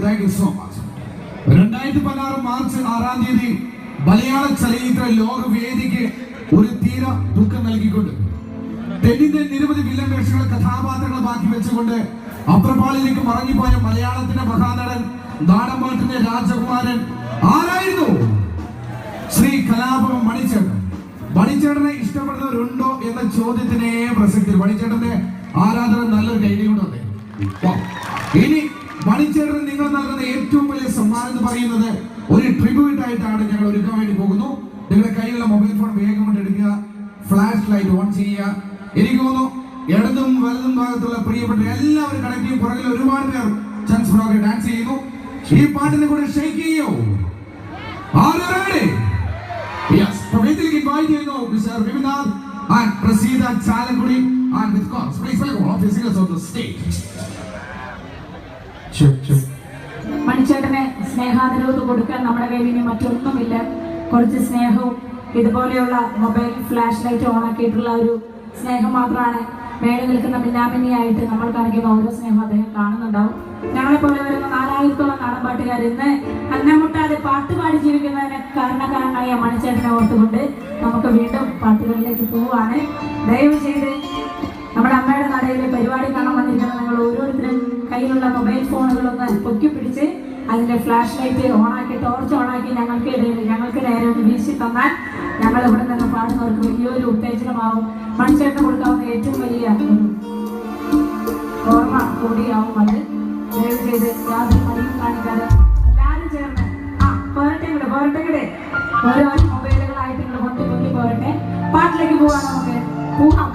Thank you so much. 2016 March 6-ാം തീയതി മലയാള ചലച്ചിത്ര ലോകവേദിക്ക് ഒരു തീര ദുഃഖം നൽകിക്കൊണ്ട് തെന്നിന്റെ നിരവധി വില്ലൻ വേഷങ്ങളെ കഥാപാത്രങ്ങളെ ബാക്കി വെച്ചുകൊണ്ട് അപ്രപാളിലേക്ക് മറങ്ങിപ്പോയ മലയാളത്തിന്റെ മഹാനടൻ നാടൻപാട്ടിന്റെ രാജകുമാരൻ ആരായിരുന്നു? ശ്രീ കലാഭവൻ മണിച്ചേട്ടൻ. മണിച്ചേട്ടനെ ഇഷ്ടപ്പെടുന്നവരുണ്ടോ എന്ന ചോദ്യത്തിനെ പ്രസക്തി. മണിച്ചേട്ടന്റെ ആരാധന നല്ലൊരു കൈകൊണ്ട്. ഇനി മണിച്ചേട്ടന് നിങ്ങൾ നൽകുന്ന ഏറ്റവും വലിയ സമ്മാനം എന്ന് പറയുന്നത് ഒരു ട്രിബ്യൂട്ട് ആയിട്ടാണ് ഞങ്ങൾ ഒരുക്കാൻ വേണ്ടി പോകുന്നു. നിങ്ങളുടെ കയ്യിലുള്ള മൊബൈൽ ഫോൺ വേഗം കൊണ്ട് എടുക്കുക, ഫ്ലാഷ് ലൈറ്റ് ഓൺ ചെയ്യുക. എനിക്ക് തോന്നുന്നു ഇടതും വലതും ഭാഗത്തുള്ള പ്രിയപ്പെട്ട എല്ലാവരും കണക്ട് ചെയ്യും. പുറകിൽ ഒരുപാട് പേർ ചാൻസ് ഫ്രോക്ക് ഡാൻസ് ചെയ്യുന്നു. ഈ പാട്ടിനെ കൂടെ ഷെയ്ക്ക് ചെയ്യോ? ആരാണ്? യെസ്, പ്രവേദിലേക്ക് ഇൻവൈറ്റ് ചെയ്യുന്നു mister വിപിനാഥ് and Prasida Chalagudi, and with course, please welcome all the singers on the stage. മണിച്ചേട്ടനെ സ്നേഹാദരവ് കൊടുക്കാൻ നമ്മുടെ കയ്യിൽ ഇനി മറ്റൊന്നുമില്ല. കുറച്ച് സ്നേഹവും ഇതുപോലെയുള്ള മൊബൈൽ ഫ്ലാഷ് ലൈറ്റ് ഓണാക്കിയിട്ടുള്ള ഒരു സ്നേഹം മാത്രമാണ് മേലെ നിൽക്കുന്ന മിന്നാമിന്നിയായിട്ട് നമ്മൾ കാണിക്കുന്ന ഓരോ സ്നേഹം അദ്ദേഹം കാണുന്നുണ്ടാവും. ഞങ്ങളെപ്പോലെ വരുന്ന 4000-ഓളം നാടൻപാട്ടുകാർ ഇന്ന് അന്നമുട്ടാതെ പാട്ട് പാടി ജീവിക്കുന്നതിന് കാരണക്കാരനായ മണിച്ചേട്ടനെ ഓർത്തുകൊണ്ട് നമുക്ക് വീണ്ടും പാട്ടുകളിലേക്ക് പോവുകയാണ്. ദയവ് ചെയ്ത് നമ്മുടെ അമ്മയുടെ നടയിലെ പരിപാടി കാണാൻ വന്നിരിക്കുന്ന നിങ്ങൾ ഓരോരുത്തരും കയ്യിലുള്ള മൊബൈൽ ഫോണുകളൊന്ന് പൊക്കി പിടിച്ച് അതിൻ്റെ ഫ്ലാഷ് ലൈറ്റ് ഓണാക്കി ടോർച്ച് ഓണാക്കി ഞങ്ങൾക്ക് നേരെ ഒന്ന് വീശി തന്നാൽ ഞങ്ങൾ ഇവിടെ നിന്ന് പാടുന്നവർക്ക് വലിയൊരു ഉത്തേജനമാവും. മണിച്ചേട്ടന് കൊടുക്കാവുന്ന ഏറ്റവും വലിയ ഓർമ്മ കൂടിയാവും അത്. ദയവ് ചെയ്ത് യാതൊരു മടിയും കാണിക്കാതെ എല്ലാവരും ചേർന്ന് പോരട്ടെ ഓരോ മൊബൈലുകളായിട്ട് നിങ്ങൾ കൊണ്ടി പോരട്ടെ. പാട്ടിലേക്ക് പോകാൻ നമുക്ക് പോകാം.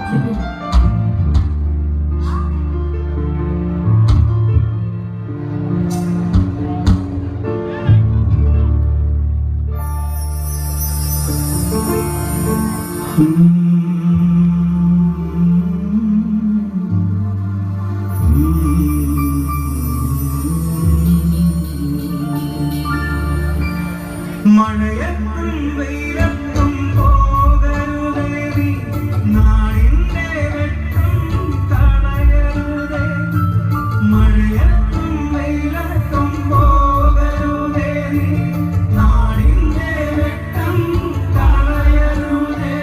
മഴയത്തും വെയിലത്തും പോകരുതേ നീ, നാടിന്റെ വെട്ടം തടയരുതേ. മഴയത്തും വെയിലത്തും പോകരുതേ നീ, നാടിന്റെ വെട്ടം തടയരുതേ.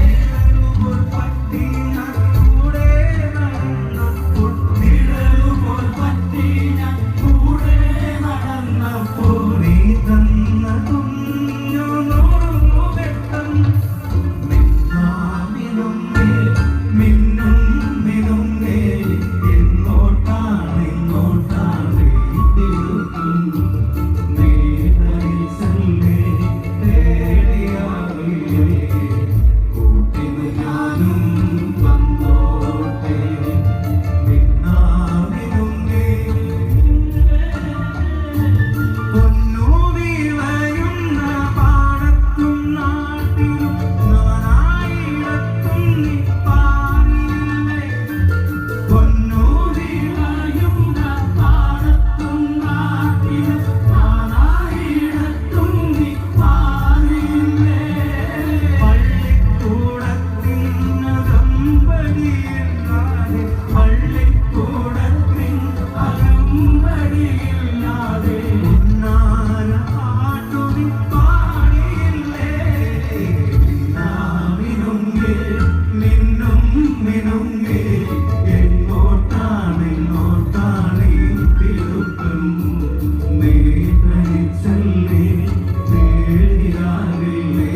നിഴലുപോൽ പറ്റി ഞാൻ കൂടെ നടന്നപ്പോൾ, നിഴലുപോൽ പറ്റി ഞാൻ കൂടെ നടന്നപ്പോൾ നീ തന്ന കുഞ്ഞു നൂറുവെട്ടം മിന്നാമിനുങ്ങേ മിന്നും മിനുങ്ങേ. എങ്ങോട്ടാണ് തിരുത്തും നീതരിച്ചല്ലേ തേടിയാവില്ലേ. കൂട്ടിന് ഞാനും വന്നോട്ടെ മിന്നാമിനുങ്ങേ. പൊന്നു വിളയുന്ന പാടത്തും നാട്ടിലും നാനായിടത്തും നീ പാടിയില്ലേ. പൊന്നു വിളയുന്ന പാടത്തും നാട്ടിലും നാനായിടത്തും നീ പാടിയില്ലേ. പള്ളിക്കൂടത്തിനകമ്പടിയില്ലാതെ പള്ളിക്കൂടത്തിനകമ്പടിയില്ലാതെ ഉന്നാര പാട്ടുനി പാടിയില്ലേ. മിന്നാമിനുങ്ങേ മിന്നും മിനുങ്ങേ. എങ്ങോട്ടാണ് തിരുത്തും നീതരിച്ചല്ലേ തേടിയാവില്ലേ.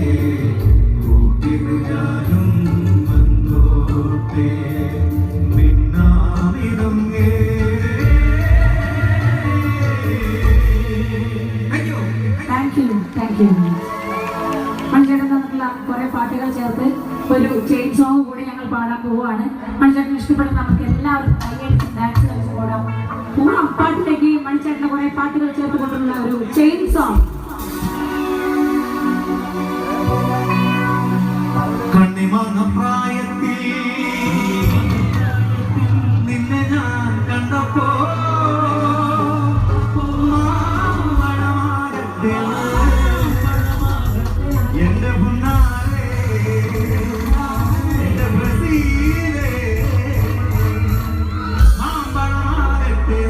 കൂട്ടിന് ഞാനും വന്നോട്ടെ മിന്നാമിനുങ്ങേ. Thank you. മണിച്ചേട്ടൻ തന്നിട്ടുള്ള കുറെ പാട്ടുകൾ ചേർത്ത് ഒരു ചെയിൻ സോങ് കൂടി ഞങ്ങൾ പാടാൻ പോവുകയാണ്. മണിച്ചേട്ടൻ ഇഷ്ടപ്പെടുന്ന നമുക്ക് എല്ലാവർക്കും കൈയടിച്ച് ഡാൻസ് കളിച്ച് പോടാം. പാട്ടിലേക്ക് മണിച്ചേട്ടൻ്റെ കുറെ പാട്ടുകൾ ചേർത്ത് കൊണ്ടുള്ള ഒരു ചെയിൻ സോങ്. കണ്ണിമാങ്ങ പ്രായത്തിൽ നിന്നെ ഞാൻ കണ്ടപ്പോ എന്റെ പുന്നാരേ എന്റെ ബ്രസീലേ മാമ്പഴമാകട്ടെ.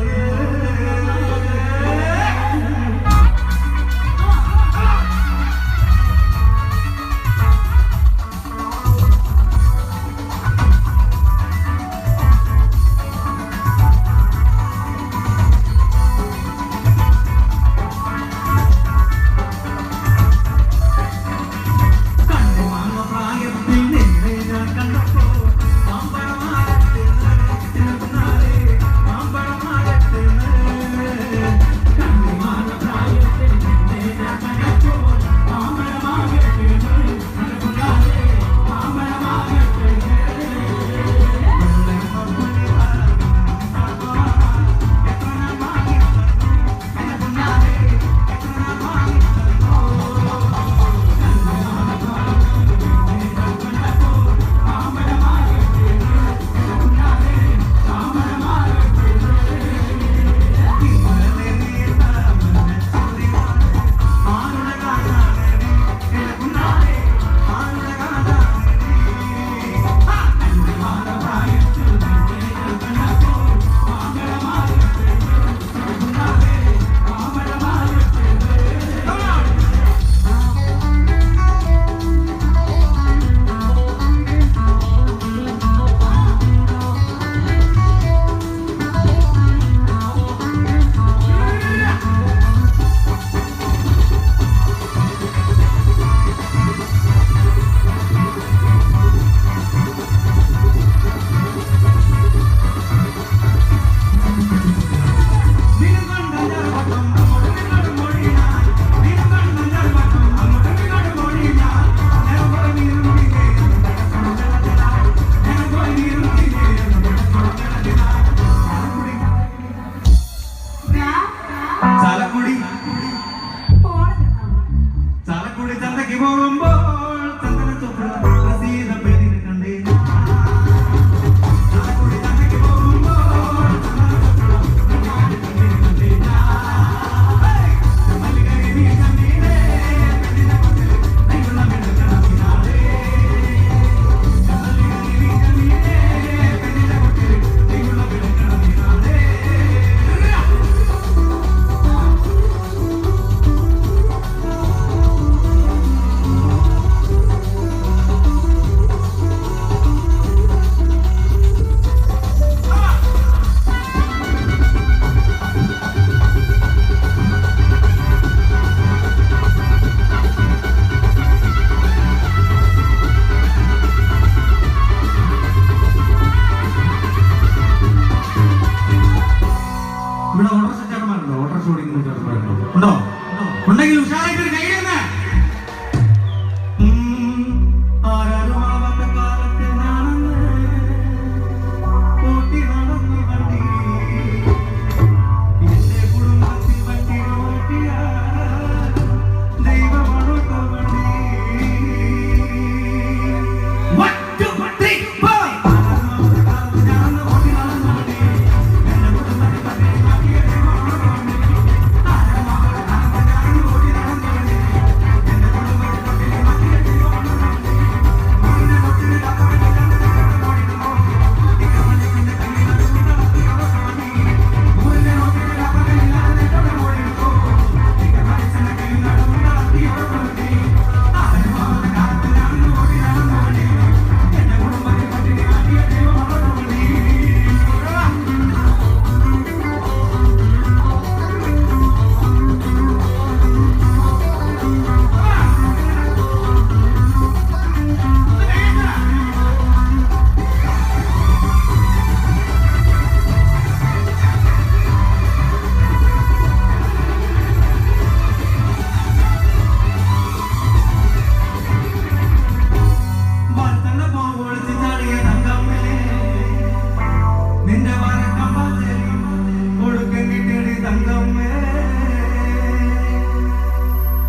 തങ്കമ്മേ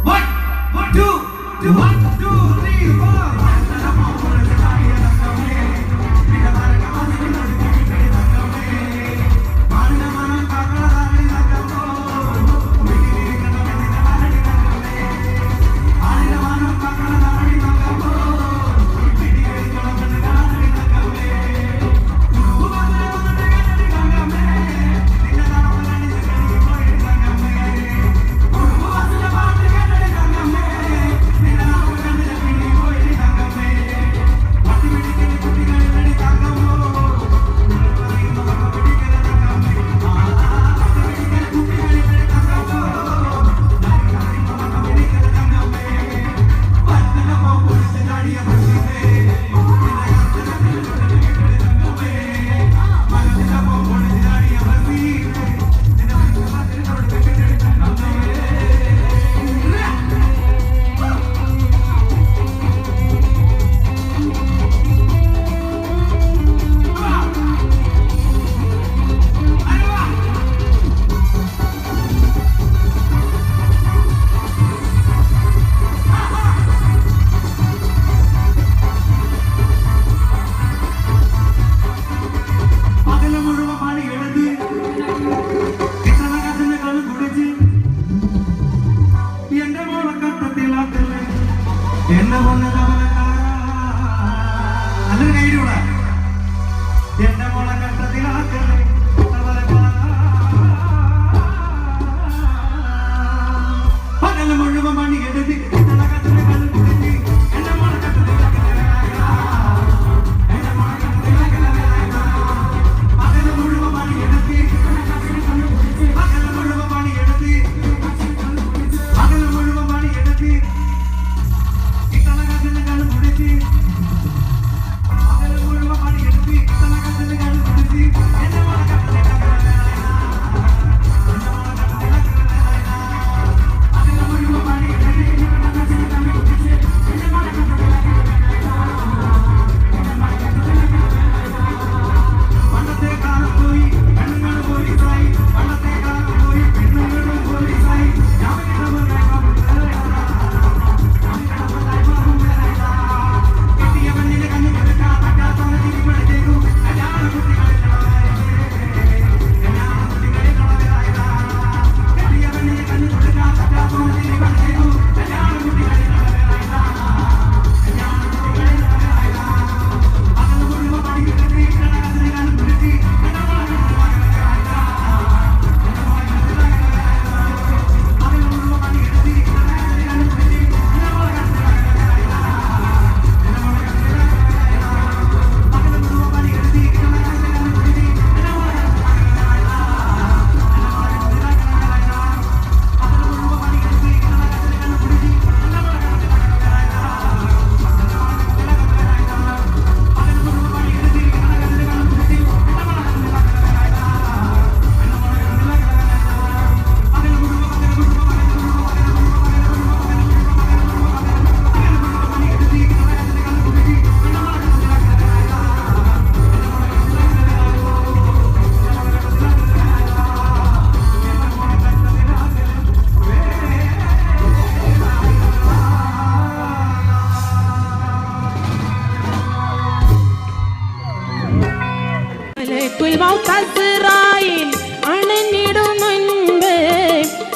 1 2 3 4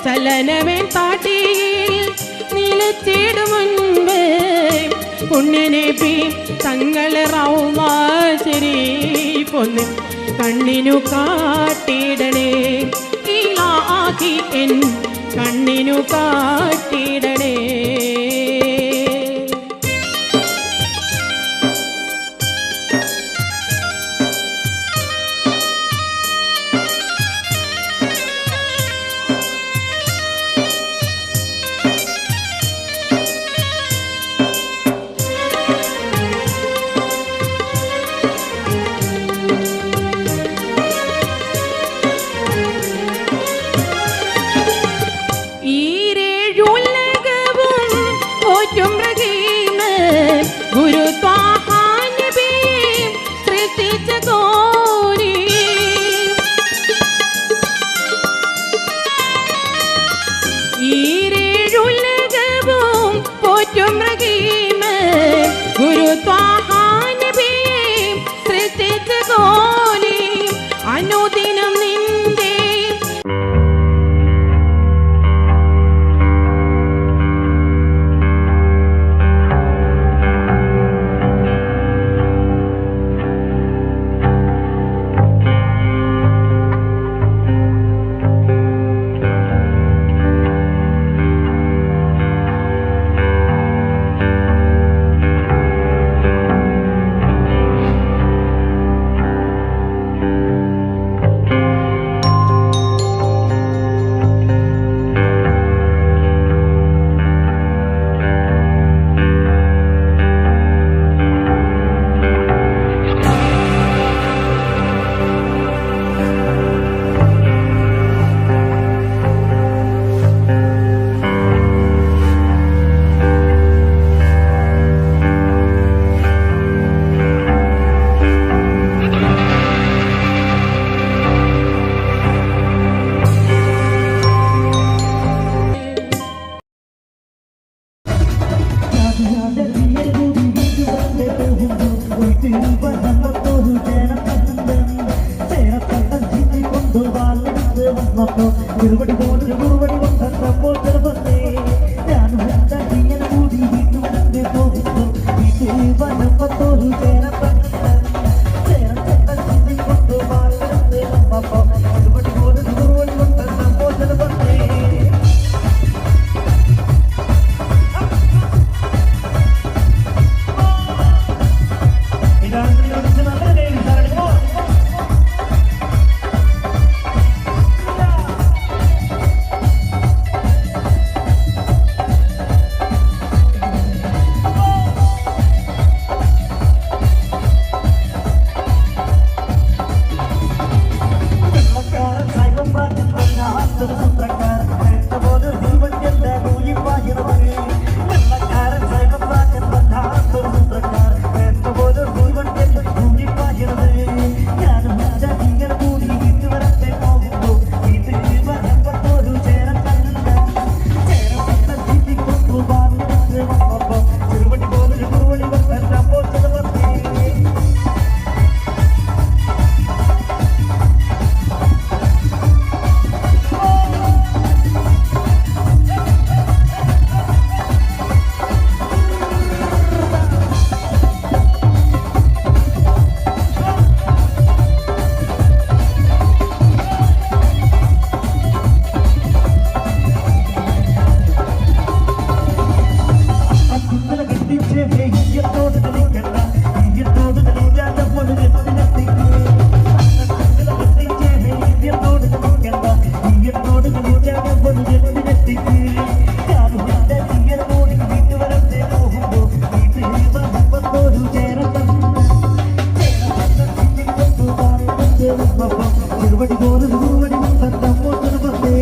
ചലനമേ പാട്ടിയിൽ നിലച്ചിടും മുൻപ് പുണ്യനബി തങ്ങളെ റൗള ശരീഫൊന്ന് കണ്ണിനു കാട്ടിടണേ ഇലാഹി എൻ കണ്ണിനു കാട്ടിടണേ. ഈരേഴുലകവും വന്നപ്പോ ചെറുപടി പോലൊരു കുറുപടി കൊണ്ടപ്പോൾ ചെറുപ്പത്തെ ഞാനും ഇങ്ങനെ കൂടി വീട്ടുവരെ പോകുന്നു വീട്ടിൽ വനപ്പത്തോരു ചേരപ്പോ ചെറുപടി പോലൊരു കുറുപടി കൊണ്ടപ്പോൾ ചെറുപ്പത്തെ ചെറുപടി പോലൊരു കുറുപടി കൊണ്ടപ്പോൾ ചെറുപ്പത്തെ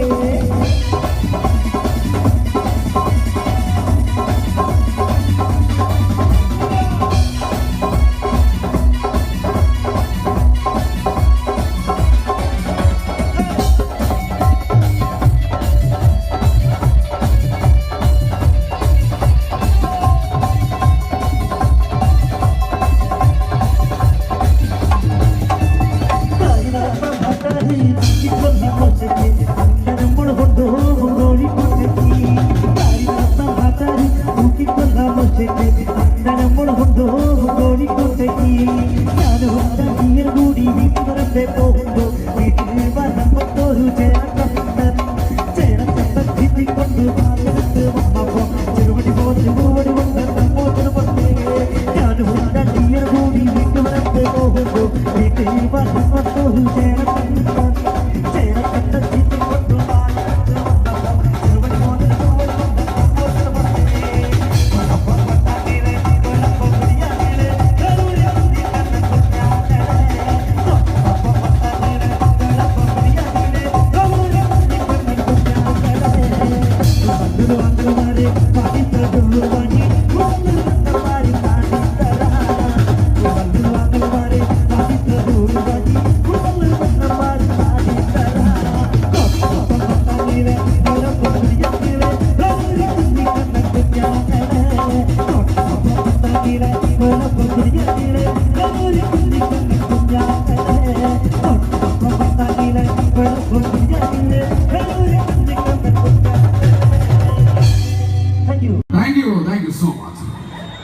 കൂടി വീട്ടുവരെ പോകുമ്പോ വീട്ടിൽ വന്നപ്പോരു ചേരക്കൊണ്ടു വന്നപ്പോ ചെറുപടി പോലൊരു പൂവടി കൊണ്ടപ്പോ ചെറുപ്പത്തെ ഞാനും കൂടി വീട്ടുവരെ പോകുമ്പോ വീട്ടിൽ വന്നപ്പോരു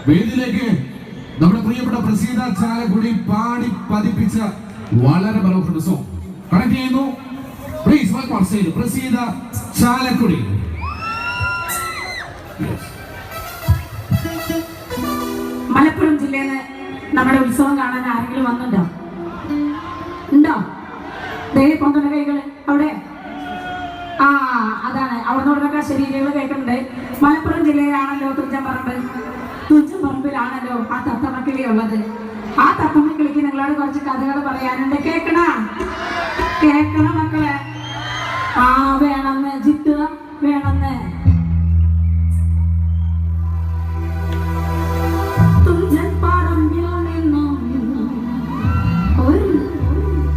വേദിയിലേക്ക് നമ്മുടെ പ്രിയപ്പെട്ട പ്രസീത ചാലക്കുടി പാടി പതിപ്പിച്ച വളരെ മനോഹര സോങ് കണക്ട് ചെയ്യുന്നു. Please welcome stage Praseetha Chalakudy. Malappuram ജില്ലയിൽ നമ്മുടെ ഉത്സവം കാണാൻ ആരെങ്കിലും വന്നുണ്ടോ? ഉണ്ടോ? കൊണ്ടുവന്ന കൈകൾ അവിടെ അതാണ് അവിടെ നിന്നൊക്കെ ശരീരങ്ങൾ കേൾക്കുന്നുണ്ട്. മലപ്പുറം ജില്ലയിലാണല്ലോ തുഞ്ചൻപറമ്പിലാണല്ലോ ആ തത്തമ്മക്കിളി ഉള്ളത്. ആ തത്തമ്മക്കിളിക്ക് നിങ്ങളോട് കുറച്ച് കഥകൾ പറയാനുണ്ട്. കേക്കണം മക്കളെ. വേണമെന്ന് ജിത്തുക വേണമെന്ന്. തുഞ്ചൻപറമ്പിൽ നിന്നും ഒരു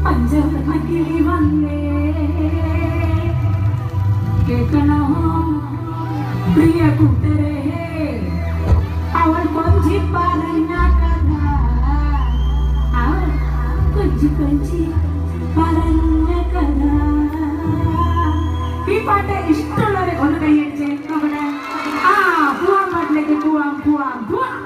പഞ്ചവർണ്ണക്കിളി വന്നേ. കേൾക്കണോ പ്രിയ കൂട്ടരെ, അവൾ കൊഞ്ചി പറഞ്ഞ കഥ, അവൾ കൊഞ്ചി പറഞ്ഞ കഥ. പാട്ട് ഇഷ്ടമുള്ളവരെ ഒന്ന് കൈയടിച്ചേ നോക്കട്ടെ. ആ പൂവാൻ പാട്ടിലേക്ക് പോവാം പോവാം പോവാം.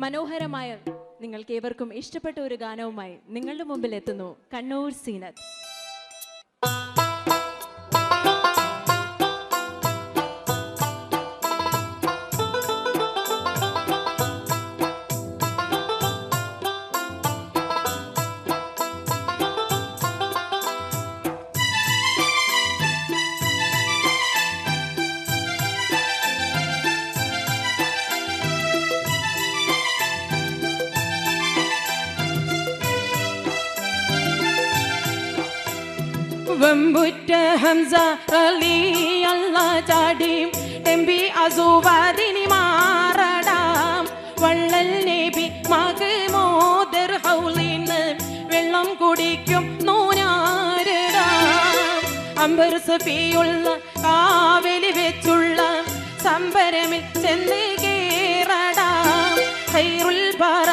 മനോഹരമായ നിങ്ങൾക്ക് ഏവർക്കും ഇഷ്ടപ്പെട്ട ഒരു ഗാനവുമായി നിങ്ങളുടെ മുമ്പിൽ എത്തുന്നു കണ്ണൂർ സീനത്ത്. വെമ്പുറ്റ ഹംസ അലി അല്ലാ ചാടിയും ടെമ്പി അസൂവാദിനി മാറടാം വള്ളൽ നബി മകമോദർ ഹൗലിന്ന് വെള്ളം കുടിക്കും നൂനാരടാം അമ്പർ സഫിയുള്ള കാവലി വെച്ചുള്ള സംബരമിൽ ചെന്ന് കേറടാം ഖൈറുൽ ബറ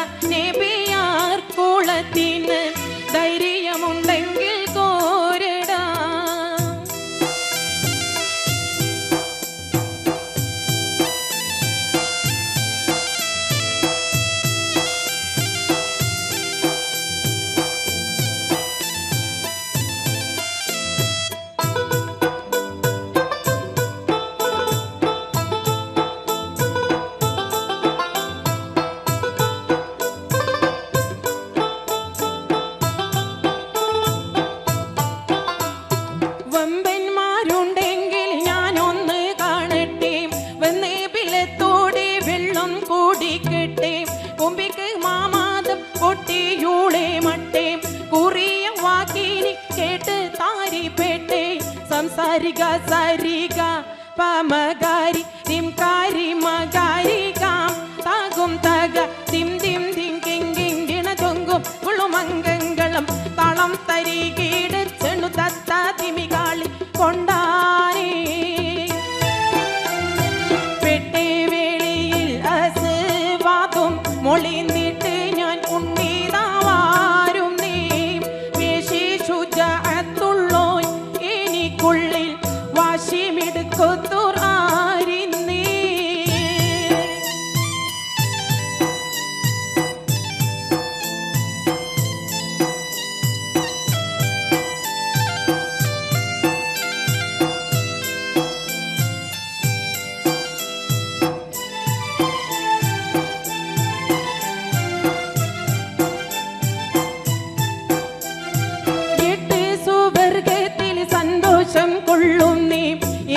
ചൂടിക്കിട്ടേ കുമ്പിക്ക് മാമാതം പൊട്ടിയൂളെ മട്ടേ കുറിയ വാക്കിനി കേട്ട് താരിപ്പെട്ടേ സംസാരിക സരിക പമകാരി തിംകാരി മകാരി കാം താകും തക തിം തിം തിം കിങ്കിങ്കിണ ചൊങ്കും കുളുമംഗങ്ങളും തളം തരികീട് ചെണു തത്ത തിമികാളി കൊണ്ടാരേ പെട്ടേ വേളിയിൽ അസുവാദും മൊളിന്നിട്ട് ഞാൻ ഉണ്ണീതാവാരും നീ പേശി ശുചത്തുള്ളോ എനിക്കുള്ളിൽ വാശിമിടുക്കൊത്തൂർ ആരിന്നേ സന്തോഷം കൊള്ളുന്നേ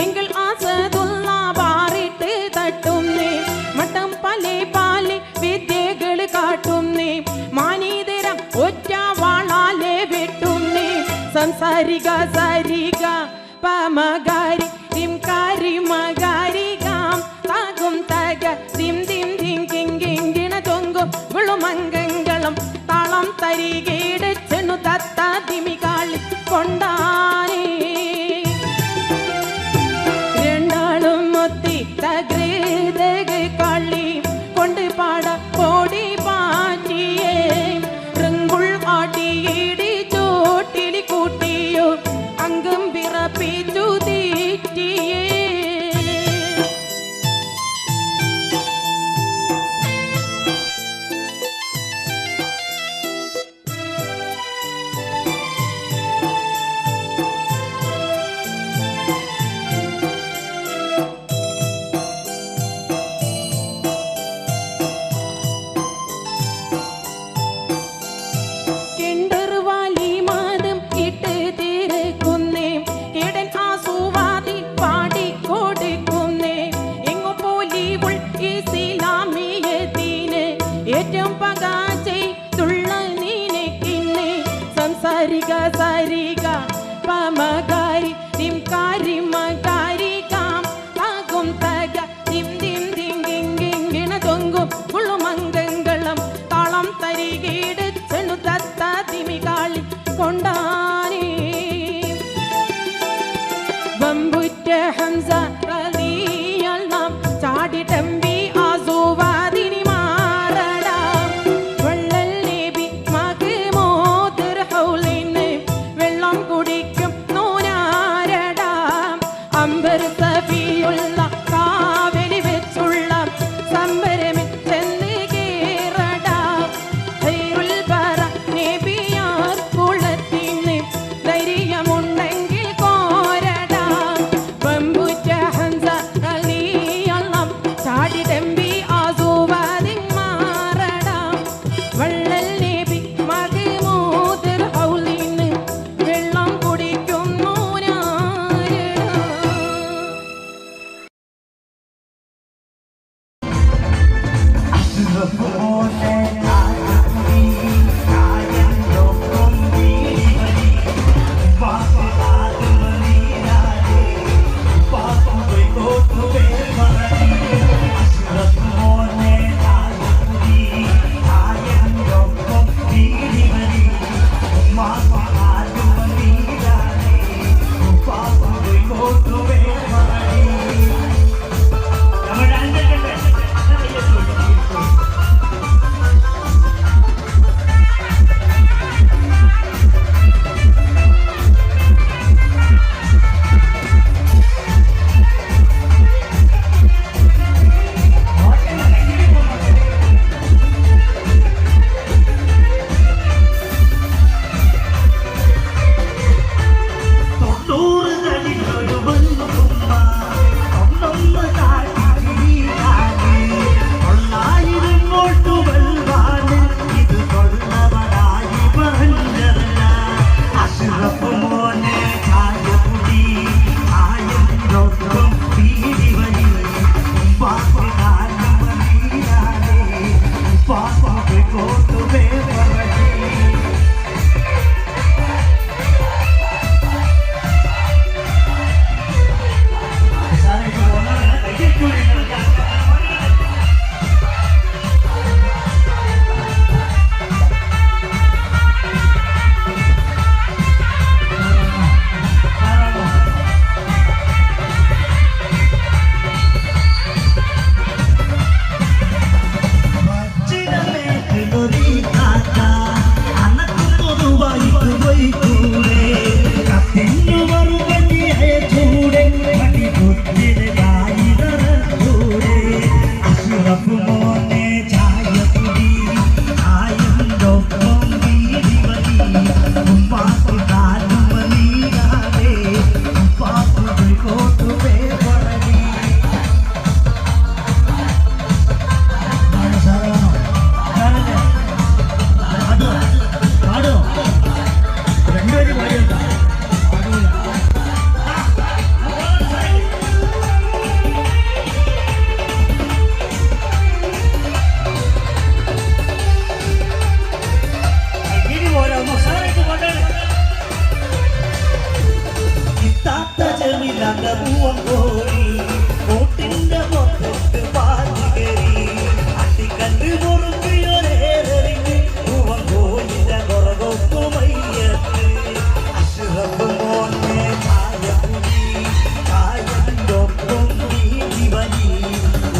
എങ്കിൽ ആസതുള്ള പാറിട്ട് തട്ടുന്നേ മട്ടം പലേ പാലി വിദ്യകൾ കാട്ടുന്നേ മാനീതരം ഒറ്റ വാളാലെ വെട്ടുന്നേ സംസാരിക സരിക പമകാരി തിംകാരി മകാരി കാം താകും തക തിം തിം തിം കിങ്കിങ്കിണ ചൊങ്കും വിളുമംഗങ്ങളും താളം തരികേട് ചെന്നു തത്ത തിമികാളി കൊണ്ടാനേ രണ്ടാളും ഒത്തി തകൃതക കളി കൊണ്ട് പാട കോടി പാറ്റിയേ റങ്കുൾ ആട്ടിയിടി ചോട്ടിലി കൂട്ടിയോ അംഗം വിറപ്പിച്ചു തീറ്റിയേ ഏറ്റവും പകാച്ചെ തുള്ള നീനക്കിന്നെ സംസാരിക സരിക പമകാരി തിംകാരി മകാരി കാം താകും തക തിം തിം തിം കിങ്കിങ്കിണ ചൊങ്കും കുളുമംഗങ്ങളും താളം തരികീട് ചെണു തത്ത തിമികാളി കൊണ്ടാനേ വമ്പുറ്റ ഹംസ റളിയല്ലാഹു ചാടിടമ്പി ആസുവാദിനി കണ്ട് മുറുക്കിയൊരേറിഞ്ഞ് പൂവൻ കോയില കുറകൊക്കുമയ്യത്ത് അഷ്റഫ് മോനെ ചായകുടി ചായൻ്റെ ഒപ്പം നീതി വലി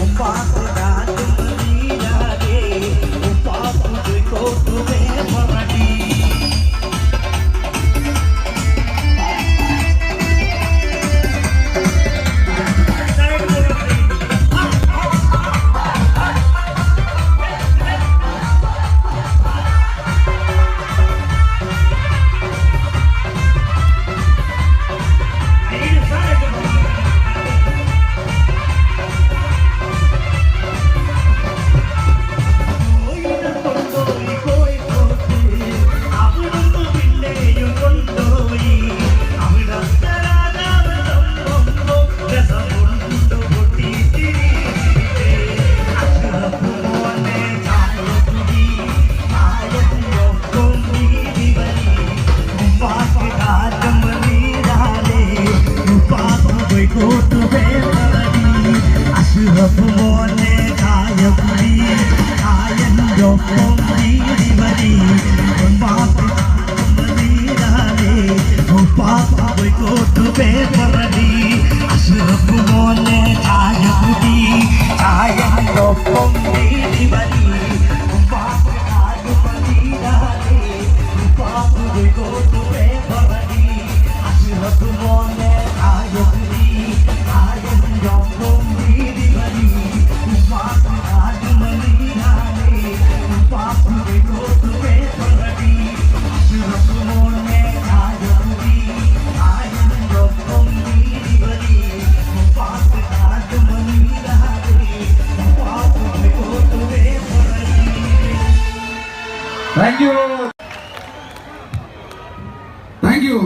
ഉപ്പാക്ക് കാറ്റും നീരാതെ ഉപ്പാക്ക് കോട്ടുമേ മറടി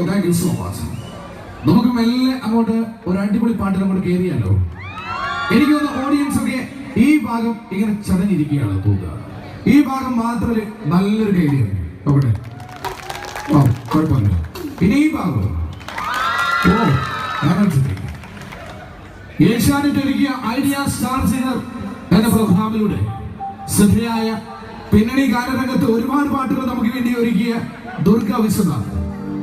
താങ്ക് യു സോ മച്ച്. നമുക്ക് മെല്ലെ അങ്ങോട്ട് ഒരു അടിപൊളി പാട്ടിൽ അങ്ങോട്ട് കയറിയാലോ. എനിക്ക് തോന്നുന്നു ഓഡിയൻസ് ഒക്കെ ഈ ഭാഗം ഇങ്ങനെ ചടഞ്ഞിരിക്കുകയാണ് തോന്നുക. ഈ ഭാഗം മാത്രം നല്ലൊരു കയറിയാണ് നോക്കട്ടെ. ഓ കുഴപ്പമില്ല. പിന്നെ ഈ ഭാഗം ഏഷ്യാനെറ്റ് ഒരുക്കിയ ഐഡിയ സ്റ്റാർ സിംഗർ എന്ന പ്രോഗ്രാമിലൂടെ ശ്രദ്ധേയായ പിന്നണി ഗാനരംഗത്ത് ഒരുപാട് പാട്ടുകൾ നമുക്ക് വേണ്ടി ഒരുക്കിയ ദുർഗ വിശ്വനാഥ്.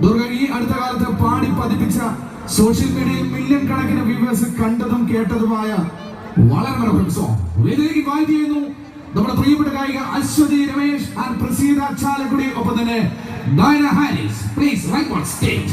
ദുർഗ ഈ അടുത്ത കാലത്ത് പാടി പതിപ്പിച്ച സോഷ്യൽ മീഡിയയിൽ മില്യൺ കണക്കിന് വ്യൂവേഴ്സ് കണ്ടതും കേട്ടതുമായ വളരെ മനോഹര സോങ് വേദിയിലേക്ക് ഇൻവൈറ്റ് ചെയ്യുന്നു നമ്മുടെ പ്രിയപ്പെട്ട ഗായിക അശ്വതി രമേശ് ആൻഡ് പ്രസീത ചാലക്കുടി, ഒപ്പം തന്നെ Diana Harris. Please right on stage.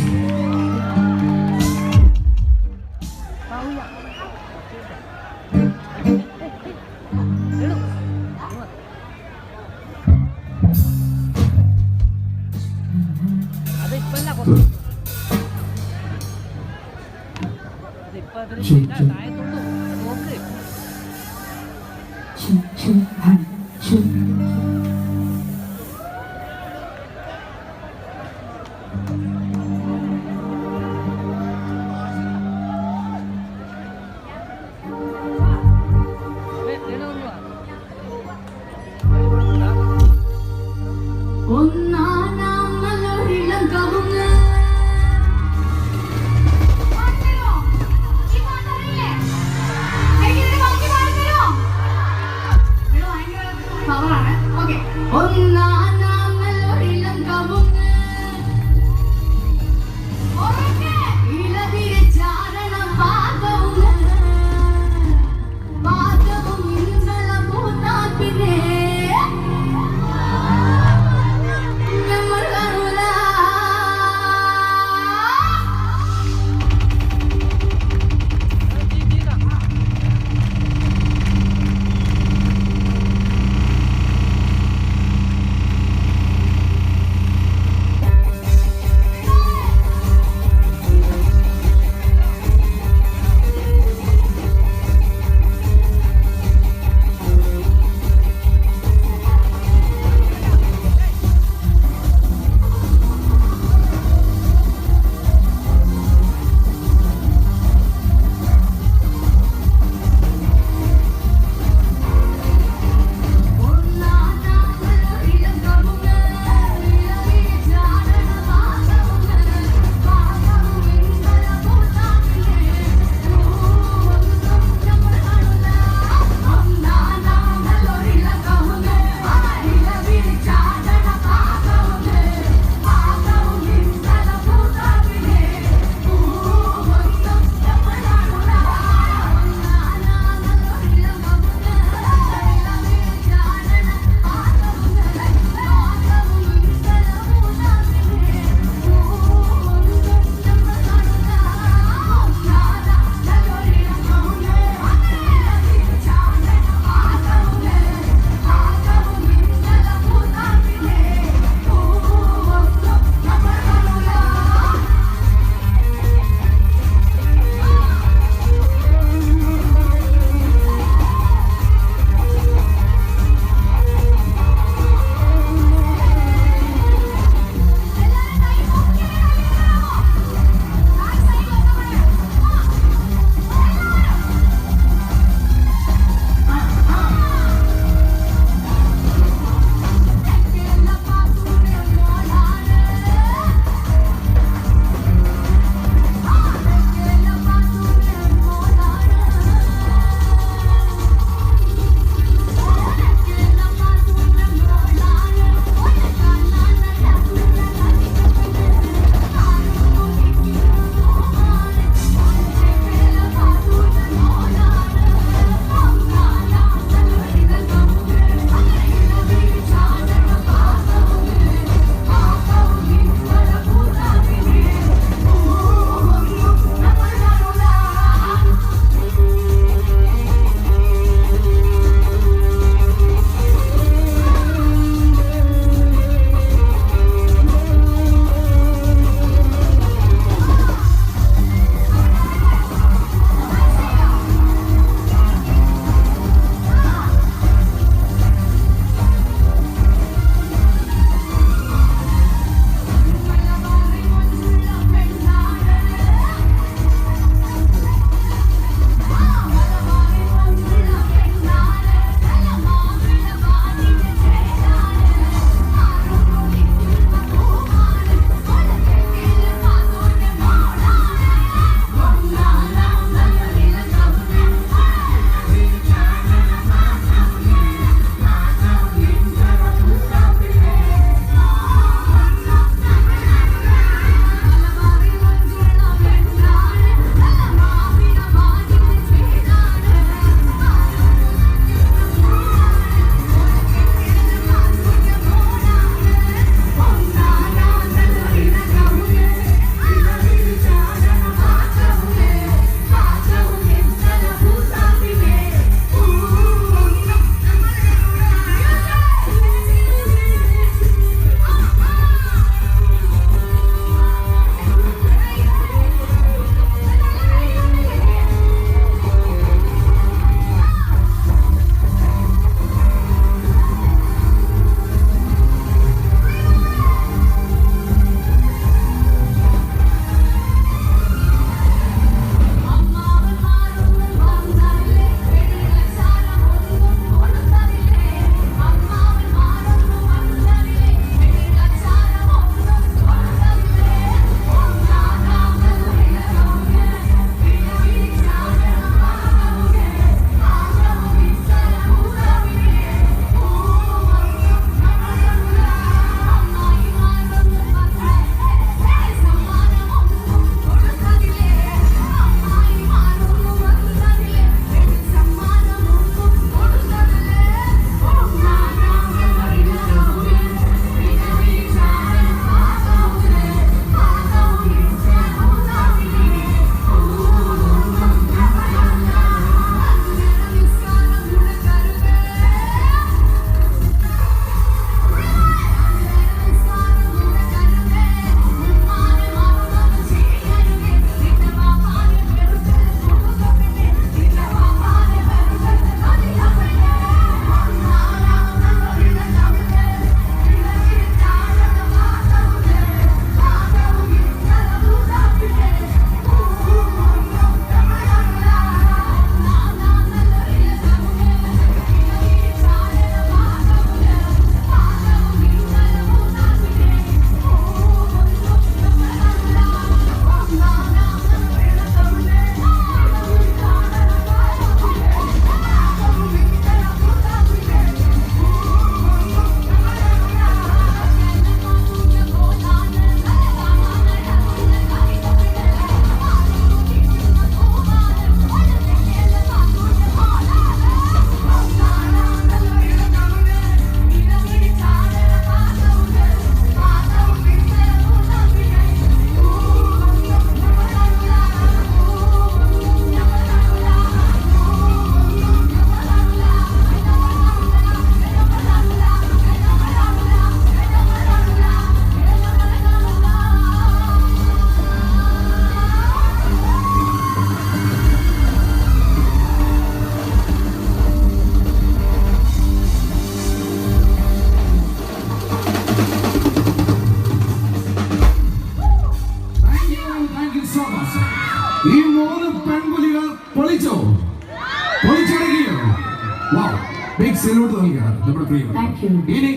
നൽകുകയാണ് നമ്മുടെ പ്രിയം. Thank you. ഇനി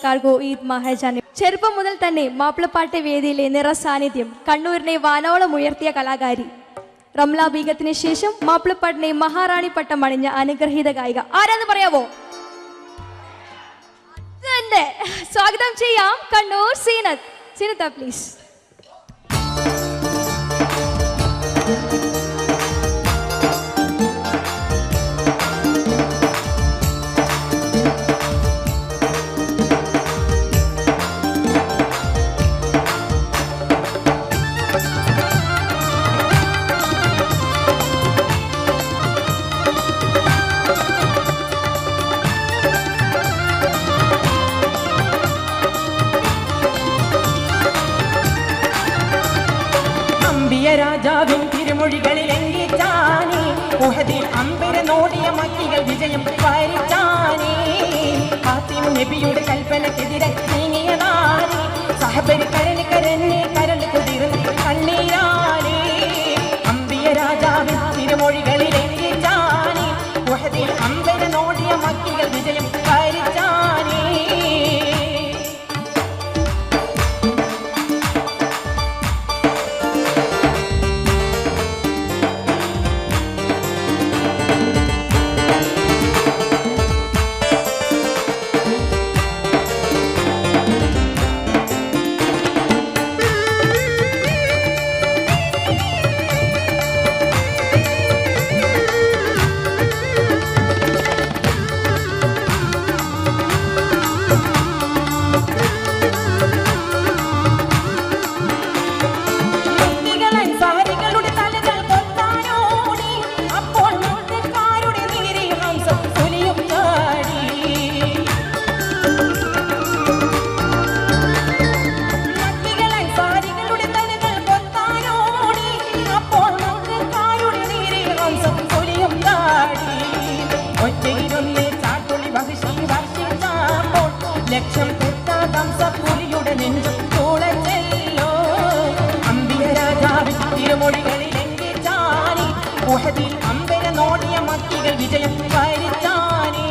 കാർഗോ ഈദ് മഹാജാനെ ചെറുപ്പം മുതൽ തന്നെ മാപ്പിളപ്പാട്ട് വേദിയിലെ നിറ സാന്നിധ്യം കണ്ണൂരിനെ വാനോളം ഉയർത്തിയ കലാകാരി റംല ബീഗത്തിന് ശേഷം മാപ്പിളപ്പാട്ടിനെ മഹാറാണി പട്ടം അണിഞ്ഞ അനുഗ്രഹീത ഗായിക ആരാന്ന് പറയാവോ? തന്നെ സ്വാഗതം ചെയ്യാം കണ്ണൂർ സീനത്ത്. സീനത്ത പ്ലീസ്. രാജാവിൻ തിരുമൊഴികളിൽ എങ്കിച്ചാനേ ഉഹദിൽ അമ്പര നോടിയ മക്കികൾ വിജയം വരിച്ചാനേ ഫാത്തിമ നബിയുടെ കൽപ്പനക്കെതിരെ നീങ്ങിയതാനേ സഹബരി കരഞ്ഞ് കരഞ്ഞ് കരണ്ട് കുതിർന്ന് കണ്ണീരാനേ അമ്പിയ രാജാവിൻ തിരുമൊഴികളിൽ എങ്കിച്ചാനേ ഉഹദിൽ അമ്പര നോടിയ മക്കികൾ വിജയം വരിച്ചാനേ ലക്ഷം പുലിയുടെ നെഞ്ചും തുളച്ചല്ലോ അമ്പിയ രാജാവിൻ തിരുമൊഴികളിൽ എങ്കിച്ചാനേ ഉഹദിൽ അമ്പര നോടിയ മക്കികൾ വിജയം വരിച്ചാനേ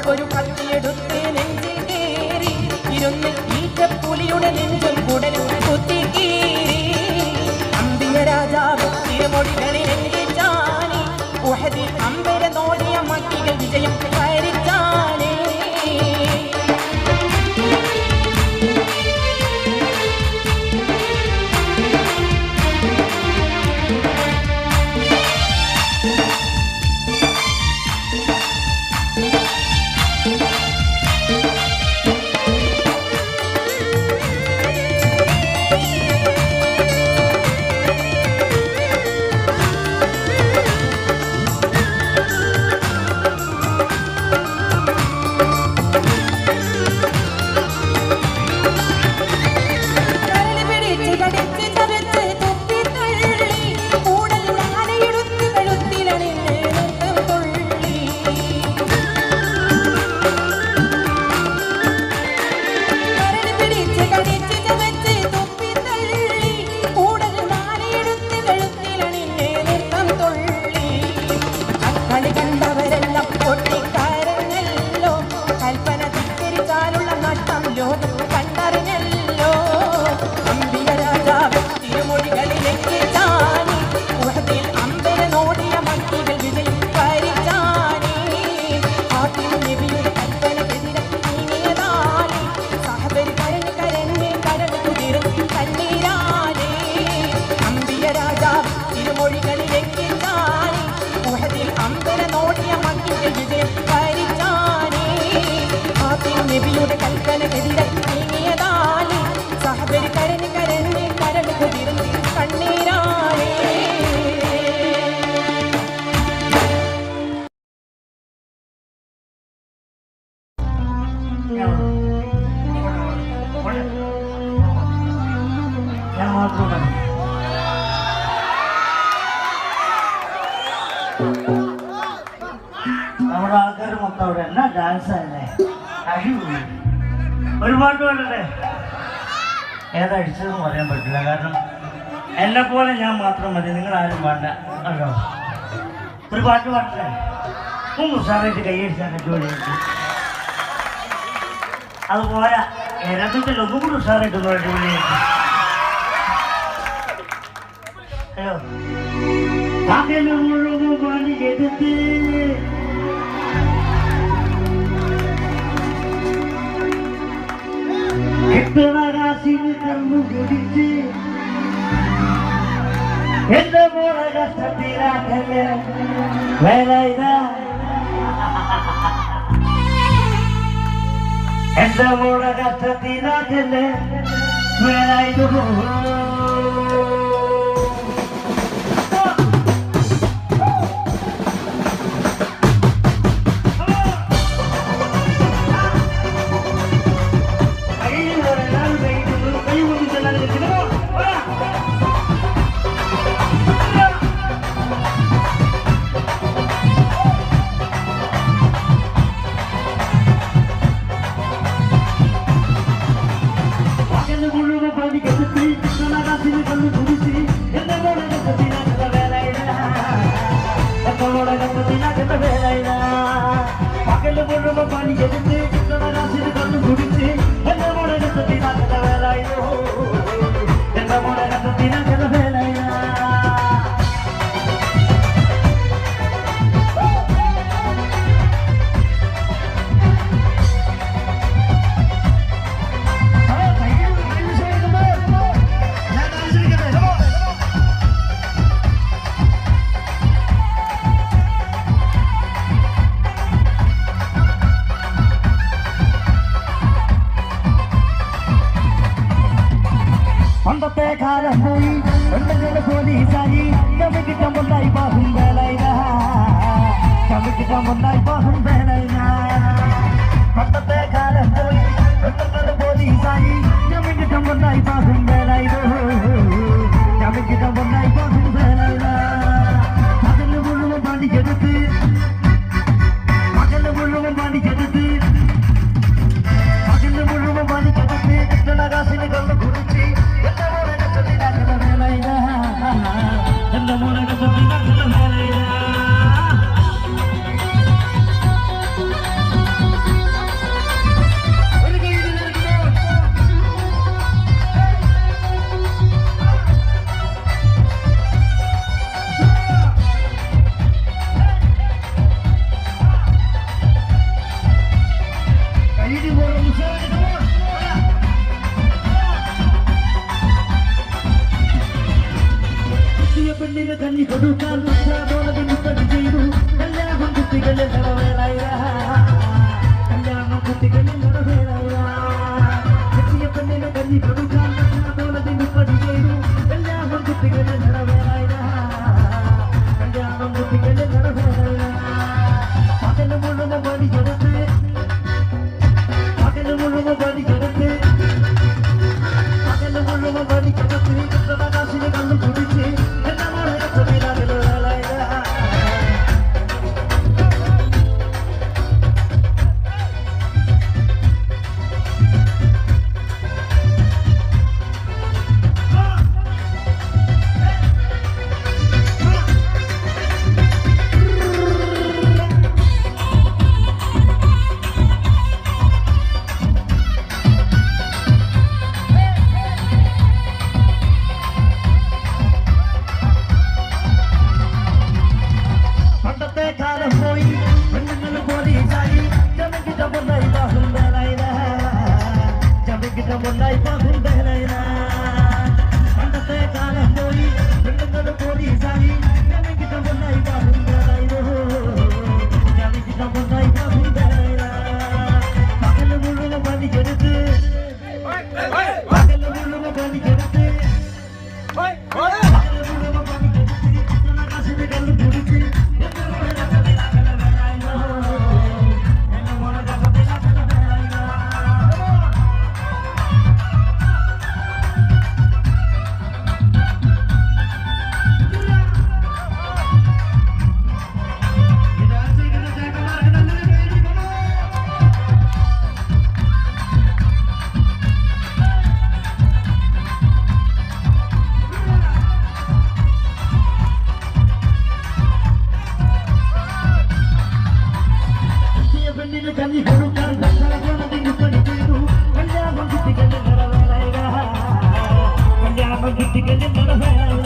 ഒരു കത്തിയെടുത്ത് നെഞ്ചിൽ കേറി ഇരുന്ന് ഈറ്റപ്പുലിയുടെ നെഞ്ചും കുടലും കുത്തിക്കീറി അമ്പിയ രാജാവ് തിരുമൊഴികളിൽ എങ്കിച്ചാനേ ഉഹദിൽ അമ്പര നോടിയ മക്കികൾ വിജയം വരിച്ചാനേ മാത്രം മതി. നമ്മുടെ ആൾക്കാർ മൊത്തം അവിടെ എന്നാ ഡാൻസ് അല്ലേ? അടിപൊളി. ഒരു പാട്ട് പാടട്ടെ? ഏതാ അടിച്ചതെന്ന് പറയാൻ പറ്റില്ല, കാരണം എന്നെ പോലെ ഞാൻ മാത്രം മതി, നിങ്ങൾ ആരും വേണ്ട. അല്ലോ ഒരു പാട്ട് പാടട്ടെ? ഉഷാറായിട്ട് കൈയടിച്ചാൽ ജോലി. അത് പോരാ, ഇരത്തിൽ ഒന്നും കൂടി ഉഷാറായിട്ട് ജോലി. ഹലോ, പകല് മുഴുവൻ പണിയെടുത്ത് കിട്ടണ കാശിന് കണ്ണു കുടിച്ച് എന്റെ മോളെ കഷ്ടത്തിലാക്കല്ലേ വേല ഇതാ. എന്റെ മോളെ കഷ്ടത്തിലാക്കല്ലേ വേല ഇത്. പകല് മുഴുവൻ പണിയെടുത്ത് കിട്ടണ കണ്ണു കുടിച്ച് എന്റെ മോളെ കത്തിനാക്കുന്ന വേലായോ, എന്റെ മോളെ കത്തിനാക്കുന്ന വേലായ. പണ്ടത്തെ കാലം പോയി പെണ്ണുങ്ങളുടെ പോലീസായി ചമിക്കിട്ടം പൊന്നായി പാഹും വേലൈന, ചമിക്കിട്ടം പൊന്നായി പാഹും വേലൈന. പണ്ടത്തെ കാലം പോയി പെണ്ണുങ്ങളുടെ പോലീസായി ചമിക്കിട്ടം പൊന്നായി പാഹും വേലൈന, ചമിക്കിട്ടം പൊന്നായി പാഹും വേലൈന. പകല് മുഴുവൻ പണിയെടുത്ത്, പകല് മുഴുവൻ പണിയെടുത്ത്, പകല് മുഴുവൻ പണിക്കെടുത്ത് കിട്ടണ കാശിന് കണ്ണു കുടിച്ച് എന്റെ മോളെ കത്തിനാക്കുന്ന വേലൈന, എന്റെ മോളെ കത്തിനാക്കുന്ന വേലൈന. പെണ്ണിന് കഞ്ഞി കൊടുക്കാൻ ചെയ്തു കല്യാണം കുട്ടികളിൽ നിറവേറായ, കല്യാണം കുട്ടികളിൽ നിറവേറായ. എത്തിയ പെണ്ണിന് കഞ്ഞി കൊടുക്കാൻ പടി ചെയ്തു കല്യാണം കുട്ടികളിൽ നിറവേറായ, കല്യാണം കുട്ടികളിൽ നിറവേറായ. പകല് മുഴുവൻ പണിയെടുത്ത്, പകല് മുഴുവൻ പണിയെടുത്ത്, പകല് മുഴുവൻ പണിക്കെടുത്ത് കിട്ടണ കാശിന് കണ്ണു കുടിച്ച് എന്റെ മോളെ കത്തിനാക്കുന്ന വേലൈന. പണ്ടത്തെ കാലം പോയി പെണ്ണുങ്ങൾ പോലീസായി ചമിക്കിട്ടം പൊന്നായി പാഹും വേലൈന, ചമിക്കിട്ടം പൊന്നായി പാഹും വേലൈന. പണ്ടത്തെ കാലം പോയി പെണ്ണുങ്ങൾ പോലീസായി ചമിക്കിട്ടം പൊന്നായി പാഹും വേലൈന, ചമിക്കിട്ടം പൊന്നായി പാഹും വേലൈന. പകല് മുഴുവൻ പണിയെടുത്ത്, പകല് മുഴുവൻ പണിയെടുത്ത്, പകല് മുഴുവൻ പണിയെടുത്ത് കിട്ടണ കാശിന് കണ്ണു കുടിച്ച് എന്റെ മോളെ കത്തിനാക്കുന്ന വേലൈന, എന്റെ മോളെ കത്തിനാക്കുന്ന വേലൈന. കല്യാണം കുട്ടികളിൽ നടവേല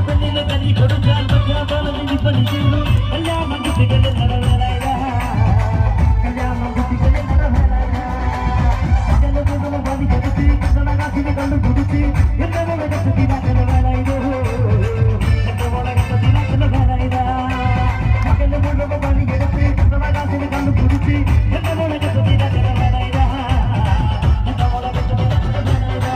പെണ്ണിനെ കരി കൊടുക്കാൻ പറ്റാതെ പഠിക്കുന്നു കല്യാണം കുട്ടികളിൽ നടവേല കല്യാണം കുട്ടികളിൽ നടവേല പതി കൊടുത്ത് കണ്ണകാശിനെ കണ്ടു കുടിച്ച് എന്റെ മുളകത്തിൽ നടവേല ഇത് എന്റെ മുളകത്തിൽ നടവേല ഇതാ മകന്റെ മുഴുവൻ പണി എടുത്ത് കണ്ണകാശിനെ കണ്ടു കുടിച്ച് എന്റെ മുളകത്തിൽ നടവേല ഇതാ എന്റെ മുളകത്തിൽ നടവേല ഇതാ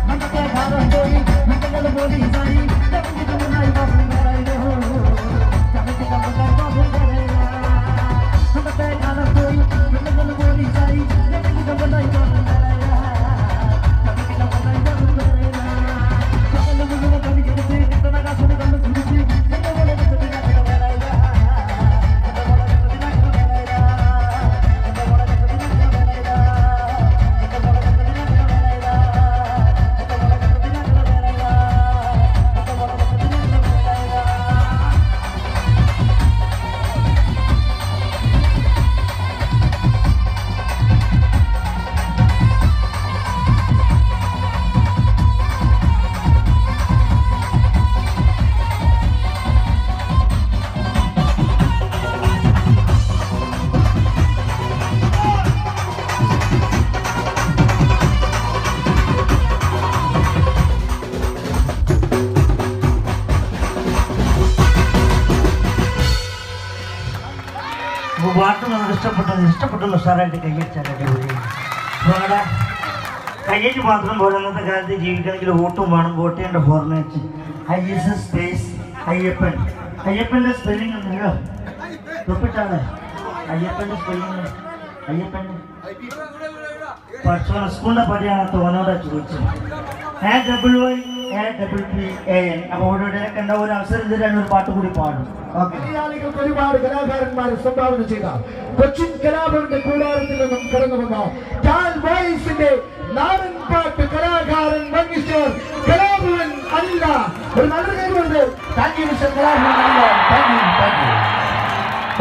മണ്ടത്തെ കാലം പോയി മണ്ടങ്ങൾ പോലീസായി ചവിട്ടിക്കൊണ്ടായി പാപ്പുണ്ടായിരുന്നു ചവിട്ടിക്കൊണ്ടായി പാപ്പുണ്ടായിരുന്നു മണ്ടത്തെ കാലം പോയി മണ്ടങ്ങൾ പോലീസായി ചവിട്ടിക്കൊണ്ടായി പാപ്പുണ്ടായിരുന്നു ചവിട്ടിക്കൊണ്ടായി പാപ്പുണ്ടായിരുന്നു മകന്റെ മുഴുവൻ പണി എടുത്ത് കണ്ണകാശിനെ കണ്ടു കുടിച്ച് എന്റെ മുളകത്തിൽ നടവേല ഇതാ എന്റെ മുളകത്തിൽ നടവേല ഇതാ എന്റെ മുളകത്തിൽ നടവേല ഇതാ എന്റെ മുളകത്തിൽ നടവേല ഇതാ എന്റെ മുളകത്തിൽ നടവേല ഇതാ എന്റെ മുളകത്തിൽ നടവേല ഇതാ പാട്ട് നമുക്ക് ഇഷ്ടപ്പെട്ടു സാറായിട്ട് കൈയടിച്ചാൽ അടിപൊളി നിങ്ങളുടെ കയ്യടി മാത്രം പോലെ ഇന്നത്തെ കാലത്ത് ജീവിക്കണമെങ്കിൽ വോട്ടും വേണം വോട്ട് ചെയ്യേണ്ട ഫോർമാറ്റ് ISS സ്പേസ് അയ്യപ്പൻ അയ്യപ്പൻ്റെ സ്പെല്ലിംഗ് ഉണ്ടല്ലോ തൊപ്പിട്ടാണ് അയ്യപ്പൻ്റെ സ്പെല്ലിംഗ് അയ്യപ്പൻ പഠിച്ചോളാം സ്കൂളിൻ്റെ പടിയാണ് തോന്നോടെ ചോദിച്ചത് AYAPPAN അപ്പോൾ ഓരോടെ കണ്ട ഒരു അവസരം തരാൻ ഒരു പാട്ട് കൂടി പാടും മലയാളികൾക്ക് ഒരുപാട് കലാകാരന്മാരെ സംഭാവന ചെയ്ത കൊച്ചിൻ കലാഭവന്റെ കൂടാരത്തിൽ നിന്നും കടന്നു വന്ന ടാൽ വോയിസിന്റെ നാടൻ പാട്ട് കലാകാരൻ മഞ്ജുഷർ കലാഭവൻ അല്ല ഒരു നല്ല കാര്യമുണ്ട്. താങ്ക് യു മിസ്റ്റർ കലാഭവൻ അല്ല. Thank you.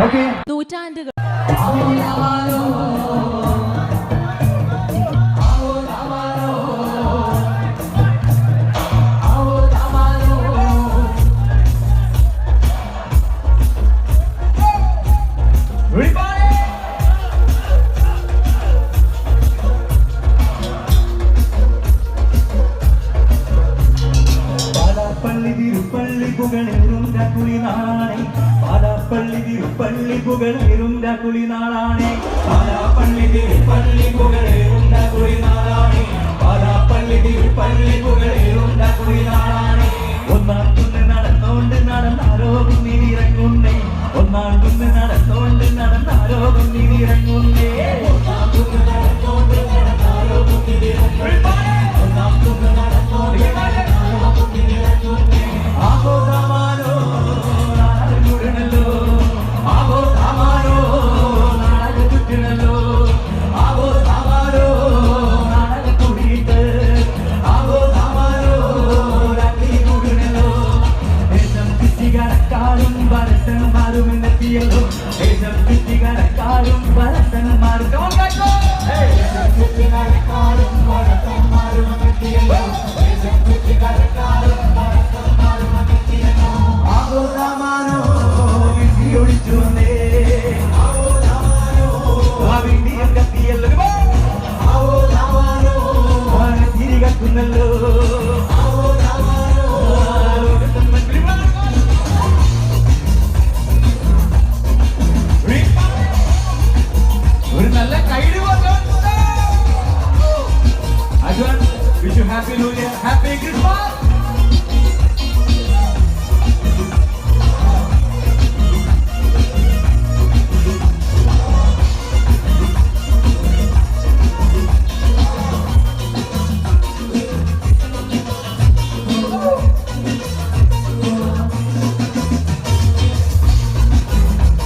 ഓക്കെ നൂറ്റാണ്ടുകൾ കുളിനാളാണേ പാലാപ്പള്ളി തിരുപ്പള്ളി പുകളേറുണ്ട കുളിനാളാണേ പാലാപ്പള്ളി തിരുപ്പള്ളി പുകളേറുണ്ട കുളിനാളാണേ ഒന്നാം കുന്ന് നടന്നോണ്ട് നടന്നാരോ കുന്നിനിറങ്ങുന്നേ ഒന്നാം കുന്ന് നടന്നോണ്ട് നടന്നാരോ കുന്നിനിറങ്ങുന്നേ ഒന്നാം കുന്ന് നടന്നോണ്ട് നടന്നാരോ കുന്നിനിറങ്ങുന്നേ ഒന്നാം കുന്ന് നടന്നോണ്ട് നടന്നാരോ കുന്നിനിറങ്ങുന്നേ ആകോ താമാനോ നാടകുടനല്ലോ ആകോ താമാനോ നാടകുടനല്ലോ ആകോ താമാനോ നാടകുടിയിട്ട് ആകോ താമാനോ രാത്രികുടനല്ലോ ദേശം ചുറ്റികടക്കാരും ഭരതന്മാരും എത്തിയല്ലോ ദേശം ചുറ്റികടക്കാരും ഭരതന്മാരും ദേശം ചുറ്റികടക്കാരും ഭരതന്മാരും എത്തിയല്ലോ ദേശം ചുറ്റികടക്കാരും ഭരതന്മാരും എത്തിയല്ലോ ആകോ താമാനോ വിധിയൊഴിച്ചു വന്നേ ആകോ താമാനോ ആ വിധിയം കത്തിയല്ലോ ആകോ താമാനോ തിരികത്തുന്നല്ലോ ആകോ താമാനോ ഒരു നല്ല kind wish you happy new year, happy Christmas.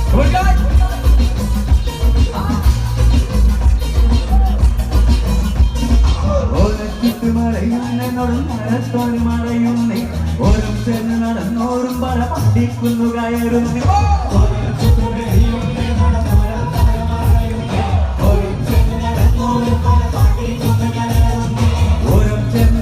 Good guys. മറയുന്നേ ഓരോ ചെന്ന് നടന്നോറും പല പഠിക്കുന്നു കയറുന്നു ഓരോ ചെന്ന്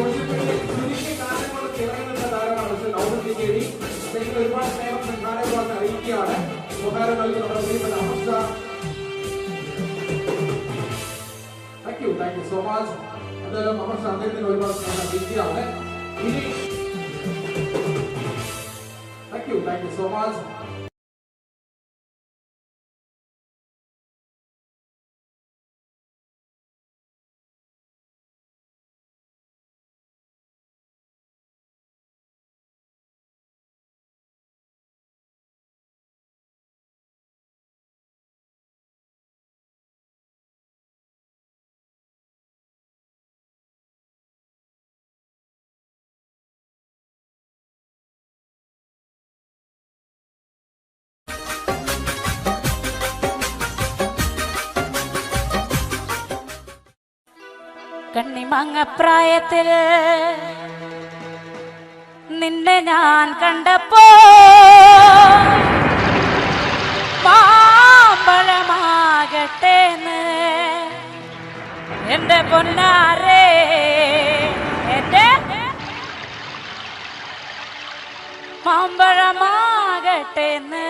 സോഷ്യൽ മീഡിയയിൽ ചുരുങ്ങിയ കാലങ്ങൾ തിളങ്ങുന്ന താരമാണ് നൗഫൽ. ഒരുപാട് സ്നേഹം സംഘാടകർക്ക് അറിയിക്കുകയാണ്. ഉപഹാരം നൽകി നമ്മുടെ പ്രിയപ്പെട്ട Amarsha. Thank you so much. എന്തായാലും അമർഷ അദ്ദേഹത്തിന് ഒരുപാട് സ്നേഹം അറിയിക്കുകയാണ്. ഇനി താങ്ക് യു സോ മച്ച്. കണ്ണിമങ്ങപ്രായത്തിൽ നിന്നെ ഞാൻ കണ്ടപ്പോ മാമ്പഴമാകട്ടേന്ന് എന്റെ പൊന്നാരേ, എന്റെ മാമ്പഴമാകട്ടേന്ന്.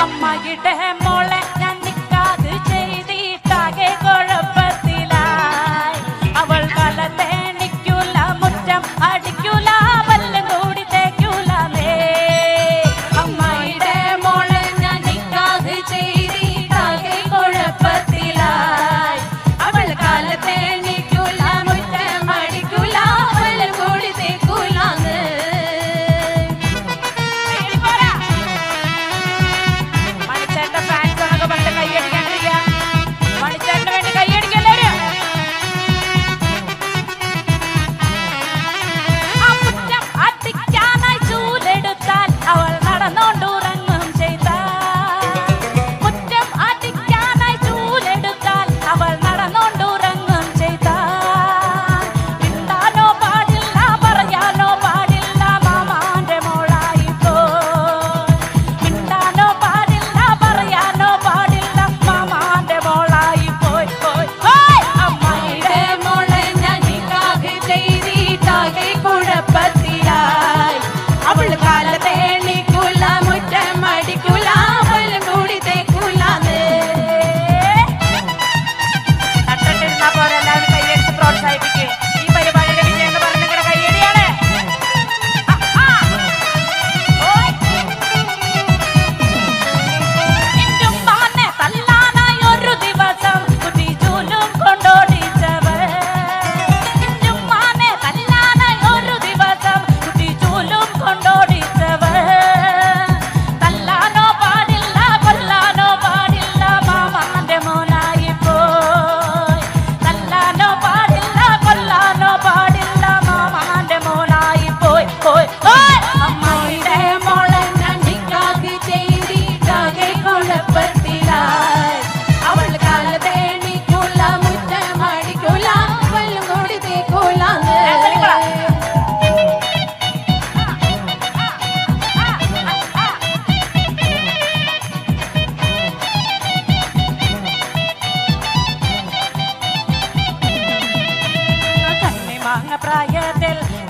അമ്മയുടെ മോളെ ഞാൻ നിക്കാത് ചെയ്തിട്ടാകെ കുഴപ്പത്തിലായി. അവൾ കലത്തേണിക്കൂല, മുറ്റം അടിക്കൂല, പല്ലും കൂടി തേക്കൂലേ. അമ്മയുടെ മോളെ ഞാൻ നിക്കാത് ചെയ്തിട്ടാകെ കുഴപ്പത്തിലായി. അവൾ കലത്തേണിക്കൂല, മുറ്റം അടിക്കൂല, പല്ലും കൂടി തേക്കൂലേ.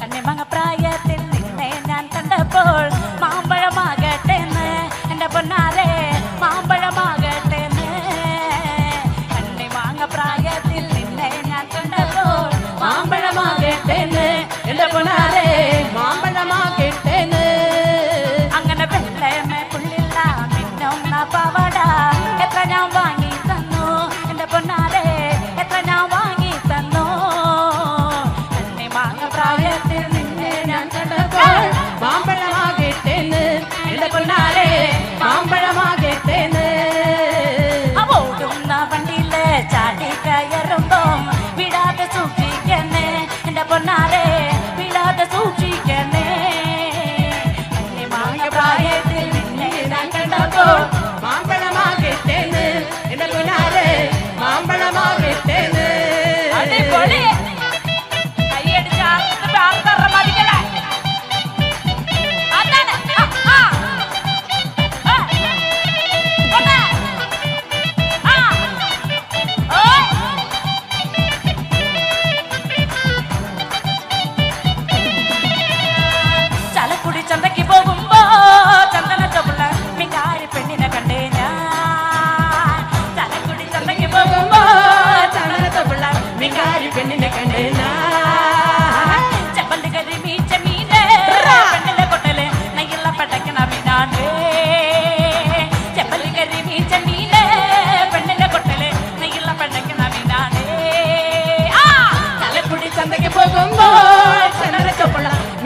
കണ്ണിമങ്ങപ്രായത്തിൽ നിന്നെ ഞാൻ കണ്ടപ്പോൾ മാമ്പഴമാകട്ടേന്ന് എന്റെ പൊന്നാരെ, മാമ്പഴമാകട്ടേന്ന്. കണ്ണിമങ്ങപ്രായത്തിൽ നിന്നെ ഞാൻ കണ്ടപ്പോൾ മാമ്പഴമാകട്ടേന്ന് എന്റെ പൊന്നാരെ, മാമ്പഴമാകട്ടേന്ന്. അങ്ങനെ വെള്ളമേ പുള്ളില്ല മിന്നുന്ന പവട എത്ര ഞാൻ വാങ്ങി തന്നു എന്റെ പൊന്നാരെ, എത്ര ഞാൻ വാങ്ങി തന്നു. കണ്ണിമങ്ങപ്രായ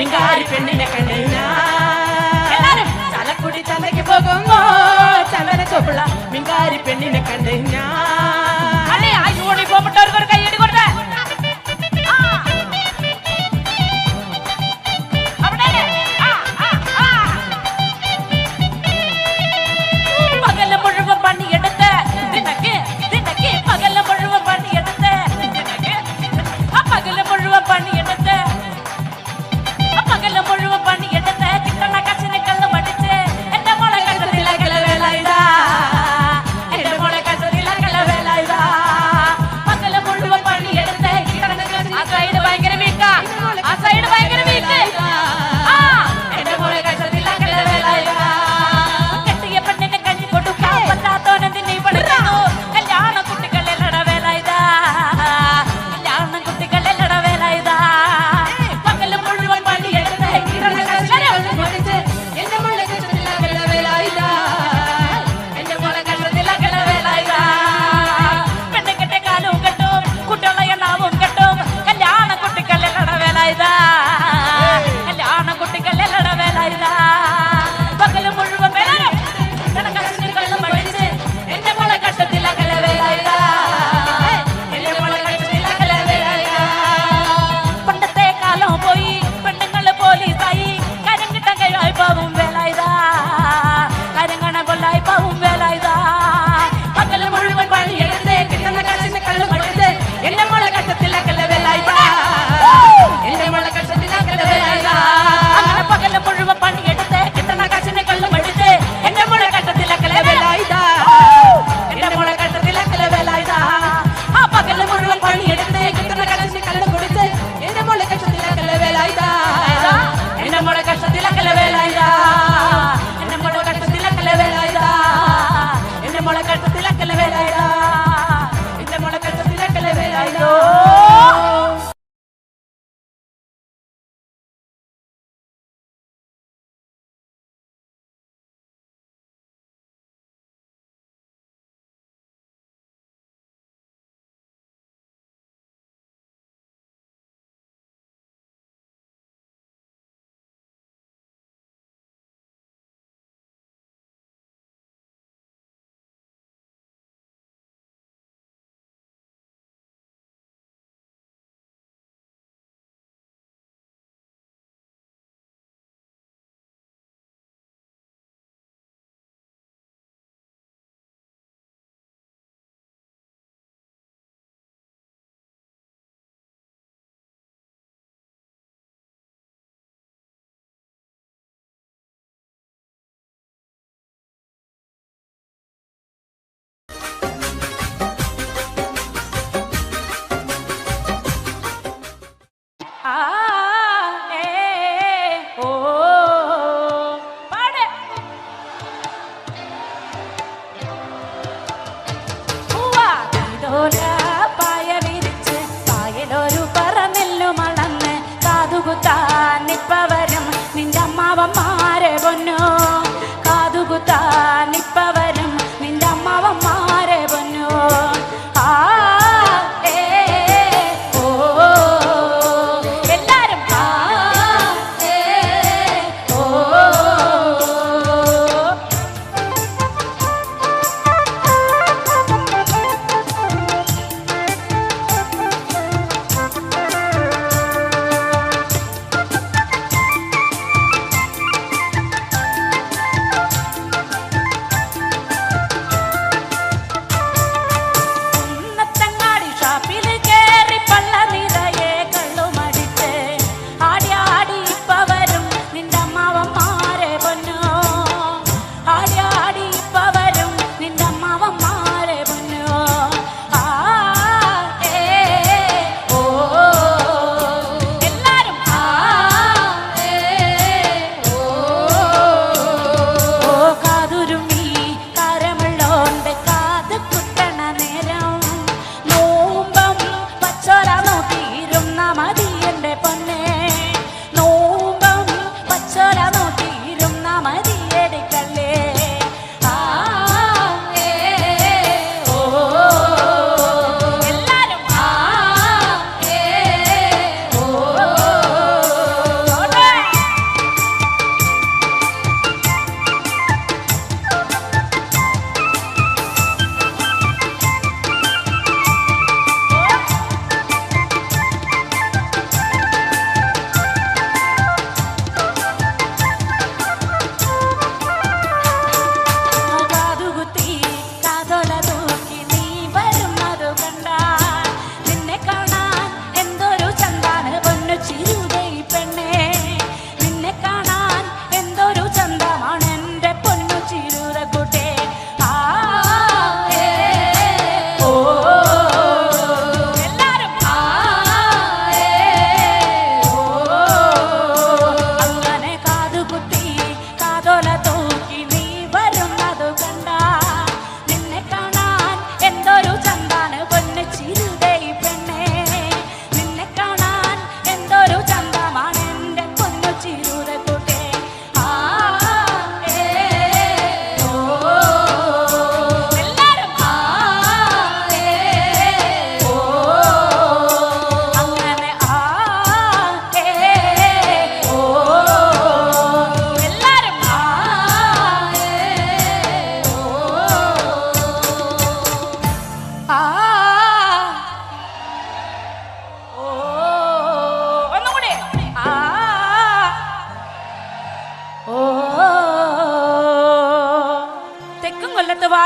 മിങ്കാരി പെണ്ണിനെ കണ്ട് ഞാൻ ചാലക്കുടി ചന്തയ്ക്ക് പോകുമ്പോ ചന്ദന ചോപ്പുള്ള മിങ്കാരി പെണ്ണിനെ കണ്ട് ഞാൻ ആ യൂണിഫോം ഇട്ടവർക്ക് ഒരു കൈയടി കൊടുത്തേ പകല മുഴുവൻ പണിയെടുത്ത് നിനക്ക് പകല മുഴുവൻ പണിയെടുത്ത് പകല മുഴുവൻ പണിയെടുത്ത് പകല മുഴുവൻ പണിയെടുത്ത് കിട്ടണ കച്ചിനെ കള്ളു പഠിച്ച് എന്റെ മോളെ കണ്ടതില്ല കലവേല ഇതാ എന്റെ മോളെ കണ്ടതില്ല കലവേല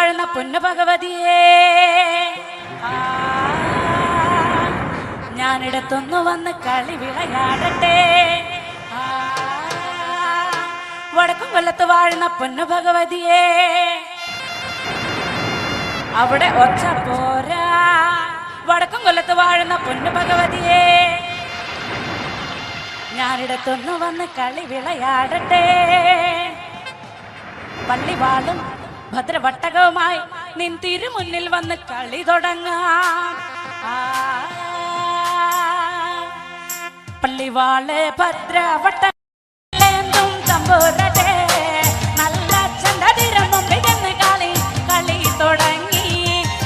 വാഴുന്ന പൊന്നു ഭഗവതിയേ, ഞാനിടത്തൊന്നു വന്ന് കളി വിളയാടട്ടെ. വടക്കും കൊല്ലത്ത് വാഴുന്ന പൊന്നു ഭഗവതിയേ, അവിടെ ഒച്ച പോരാ. വടക്കും കൊല്ലത്ത് വാഴുന്ന പൊന്നു ഭഗവതിയേ, ഞാനിടത്തൊന്നു വന്ന് കളി വിളയാടട്ടെ. പള്ളിവാളും ഭദ്രവട്ടകവുമായി നിൻ തിരുമുന്നിൽ വന്ന് കളി തുടങ്ങാം. പള്ളിവാള് ഭദ്രവട്ടകം തമ്പൂരട്ടെ, നല്ല ചന്തതിരം മുമ്പിൽ നിന്ന് കളി കളി തുടങ്ങി.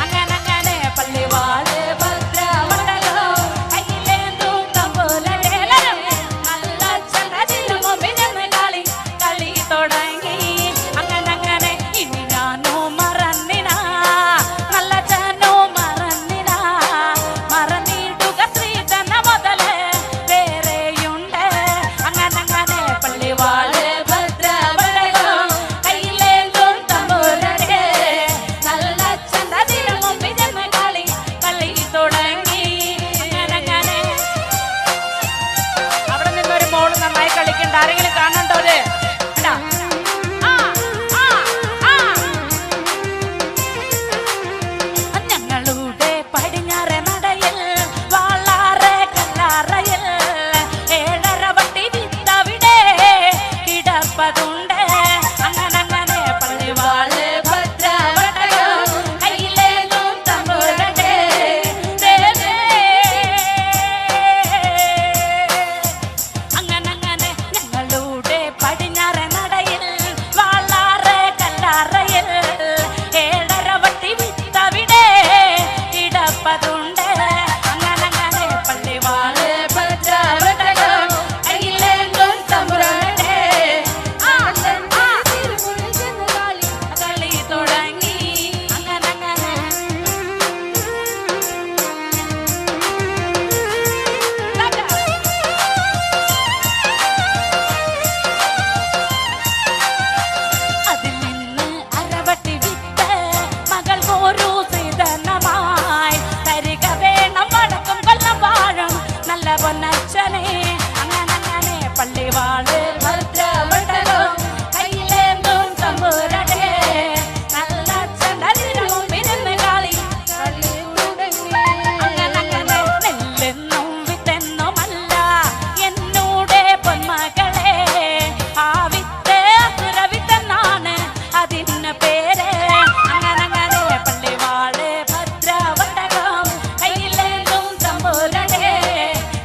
അങ്ങനെ അങ്ങനെ പള്ളിവാള് ഭദ്രവട്ടകം കയ്യിലേന്തും തമ്പൂരട്ടെ, നല്ല ചന്തതിരം മുമ്പിൽ നിന്ന് കളി കളി തുടങ്ങി. അങ്ങനെ അങ്ങനെ ഇനി ഞാനോ മറന്നിനാ, നല്ല ചാനോ മറന്നിനാ, മറന്നിടുക ശ്രീ തന്ന മുതല് വേറെയുണ്ട്. അങ്ങനെ അങ്ങനെ പള്ളിവാള് ഭദ്രവട്ടകം കയ്യിലേന്തും തമ്പുരട്ടെ, നല്ല ചന്തതിരം മുമ്പിൽ നിന്ന് കളി കളി തുടങ്ങി. അങ്ങനെ അങ്ങനെ അവിടെ നിന്നൊരു മോള് നന്നായി കളിക്കണ്ട, ആരെങ്കിലും കാണണ്ടോ? ഞങ്ങളുടെ പടിഞ്ഞാറെ നടയിൽ വാളാറെ കല്ലാറയിൽ ഏഴര വട്ടി വിത്തവിടെ കിടപ്പതുണ്ട്. അങ്ങനെ അങ്ങനെ പള്ളിവാള് ഭദ്രവട്ടകം കയ്യിലേന്തും തമ്പുരട്ടെ. അങ്ങനെ അങ്ങനെ ഞങ്ങളുടെ പടിഞ്ഞാറെ നടയിൽ വാളാറെ കല്ലാറയിൽ ഏഴര വട്ടി വിത്തവിടെ കിടപ്പതുണ്ട്. അങ്ങനെ അങ്ങനെ പള്ളിവാള് ഭദ്രവട്ടകം കയ്യിലേന്തും തമ്പുരട്ടെ, കളി തുടങ്ങി. അങ്ങനെ അങ്ങനെ അതിൽ നിന്ന് അരവട്ടി വിത്ത് മകൾക്ക് ഒരു സീതനമായി തരിക വേണം വടക്കും കൊല്ലം വാഴും നല്ല പൊന്നച്ഛനെ. അങ്ങനെ അങ്ങനെ പള്ളിവാള് ഭദ്രവട്ടകം കയ്യിലേന്തും തമ്പുരട്ടെ, നല്ല ചന്തതിരം മുമ്പിൽ നിന്ന് കളി കളി തുടങ്ങി. അങ്ങനെ അങ്ങനെ നെല്ലെന്നും വിത്തെന്നുമല്ല എന്നൂടെ പൊന്മകളെ, ആ വിത്ത് അസുരവിത്തെന്നാണ് അതിന് പേര്. അങ്ങനെ അങ്ങനെ പള്ളിവാള് ഭദ്രവട്ടകം കയ്യിലേന്തും തമ്പുരട്ടെ,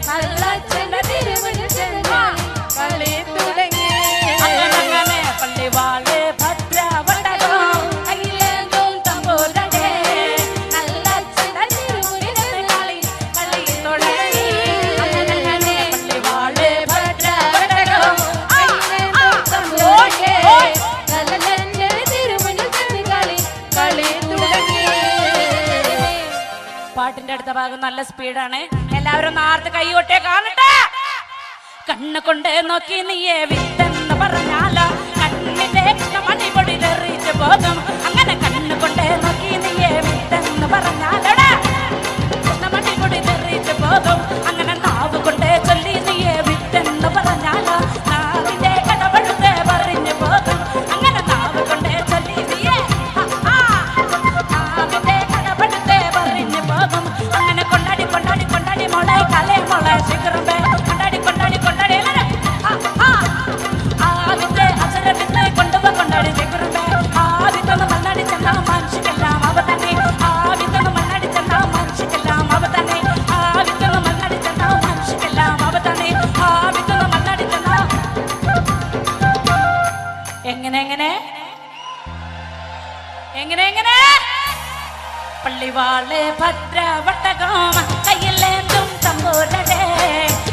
നല്ല ചന്തതിരം മുമ്പിൽ നിന്ന് കളി തുടങ്ങി. അങ്ങനെ അങ്ങനെ പള്ളിവാള് ഭദ്രവട്ടകം കയ്യിലേന്തും തമ്പുരട്ടെ, നല്ല ചന്തതിരം മുമ്പിൽ നിന്ന് കളി കളി തുടങ്ങി. അങ്ങനെ അങ്ങനെ പള്ളിവാള് ഭദ്രവട്ടകം കയ്യിലേന്തും തമ്പുരട്ടെ, നല്ല ചന്തതിരം മുമ്പിൽ നിന്ന് കളി കളി തുടങ്ങി. പാട്ടിന്റെ അടുത്ത ഭാഗം നല്ല സ്പീഡാണ്. എല്ലാവരും നാർത്ത് കൈകൊട്ടേ കാണട്ടെ. കണ്ണ് കൊണ്ട് നോക്കി നീയെ വിത്തെന്ന് പറഞ്ഞാലോ കണ്ണിന്റെ കൃഷ്ണമണി പൊടിയിലെറിച്ച് പോകും. അങ്ങനെ കണ്ണ് കൊണ്ട് നോക്കി നീയെ വിത്തെന്ന് പറഞ്ഞാലോടാ കൃഷ്ണമണി പൊടിയിലെറിച്ച് പോകും. അങ്ങനെ നാവ് കൊണ്ട് ചൊല്ലി നീയെ വിത്തെന്ന് പറഞ്ഞാലോ നാവിന്റെ കടപഴുത്തെ പറഞ്ഞു പോകും. അങ്ങനെ നാവ് കൊണ്ട് ചൊല്ലി നീയെ നാവിന്റെ കടപഴുത്തെ പറഞ്ഞു പോകും. അങ്ങനെ കൊണ്ടാടി കൊണ്ടാടി കൊണ്ടാടി മോളെ കലേ മോളെ ശിഖരമ്പേ കൊണ്ടാടി കൊണ്ടാടി കൊണ്ടാടി ആവിത്തെ അസുരവിത്തെ കൊണ്ടുപോ കൊണ്ടാടി ശിഖരമ്പേ. ആവിത്തൊന്ന് മണ്ണാടി ചെന്നാ മനുഷ്യക്കെല്ലാം അവ തന്നെ, ആവിത്തൊന്ന് മണ്ണാടി ചെന്നാ മനുഷ്യക്കെല്ലാം അവ തന്നെ, ആവിത്തൊന്ന് മണ്ണാടി ചെന്നാ മനുഷ്യക്കെല്ലാം അവ തന്നെ, ആവിത്തൊന്ന് മണ്ണാടി ചെന്നാ. എങ്ങനെ എങ്ങനെ എങ്ങനെ എങ്ങനെ പള്ളിവാള് ഭദ്രവട്ടകം കയ്യിലേന്തും തമ്പുരട്ടെ,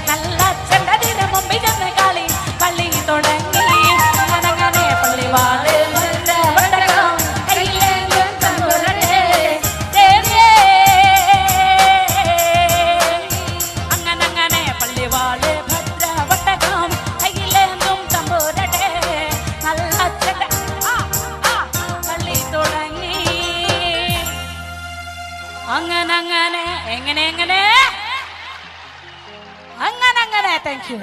നല്ല ചന്തതിരം മുമ്പിൽ നിന്ന് കളി കളി തുടങ്ങി. അങ്ങനെ അങ്ങനെ പള്ളിവാള് ഭദ്രവട്ടകം കയ്യിലേന്തും തമ്പുരട്ടെ. അങ്ങനെ അങ്ങനെ പള്ളിവാള് ഭദ്രവട്ടകം കയ്യിലേന്തും തമ്പുരട്ടെ, നല്ല കളി തുടങ്ങി. Thank you.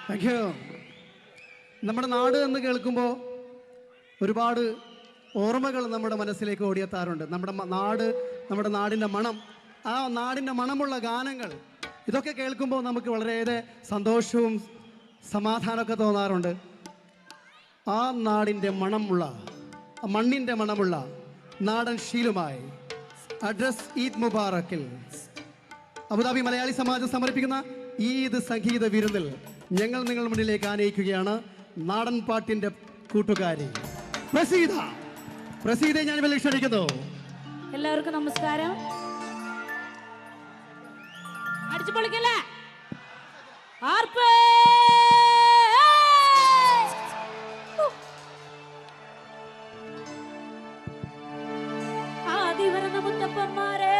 Thank you. നമ്മുടെ നാട് എന്ന് കേൾക്കുമ്പോൾ ഒരുപാട് ഓർമ്മകൾ നമ്മുടെ മനസ്സിലേക്ക് ഓടിയെത്താറുണ്ട്. നമ്മുടെ നാടിൻ്റെ മണം, ആ നാടിൻ്റെ മണമുള്ള ഗാനങ്ങൾ, ഇതൊക്കെ കേൾക്കുമ്പോൾ നമുക്ക് വളരെയേറെ സന്തോഷവും സമാധാനമൊക്കെ തോന്നാറുണ്ട്. ആ നാടിൻ്റെ മണമുള്ള, മണ്ണിൻ്റെ മണമുള്ള നാടൻ ശീലുമായി അഡ്രസ് ഈദ് മുബാറക്കിൽ അബുദാബി മലയാളി സമാജം സമർപ്പിക്കുന്ന ഈദ് സംഗീത വിരുന്നിൽ ഞങ്ങൾ നിങ്ങളുടെ മുന്നിലേക്ക് ആനയിക്കുകയാണ് നാടൻ പാട്ടിൻ്റെ കൂട്ടുകാരി പ്രസീദയെ ഞാൻ ഇവിടെ ക്ഷണിക്കുന്നു. എല്ലാവർക്കും നമസ്കാരം. അടിച്ചു പൊളിക്കല്ലേ? ആദിവരണ മുത്തപ്പന്മാരെ,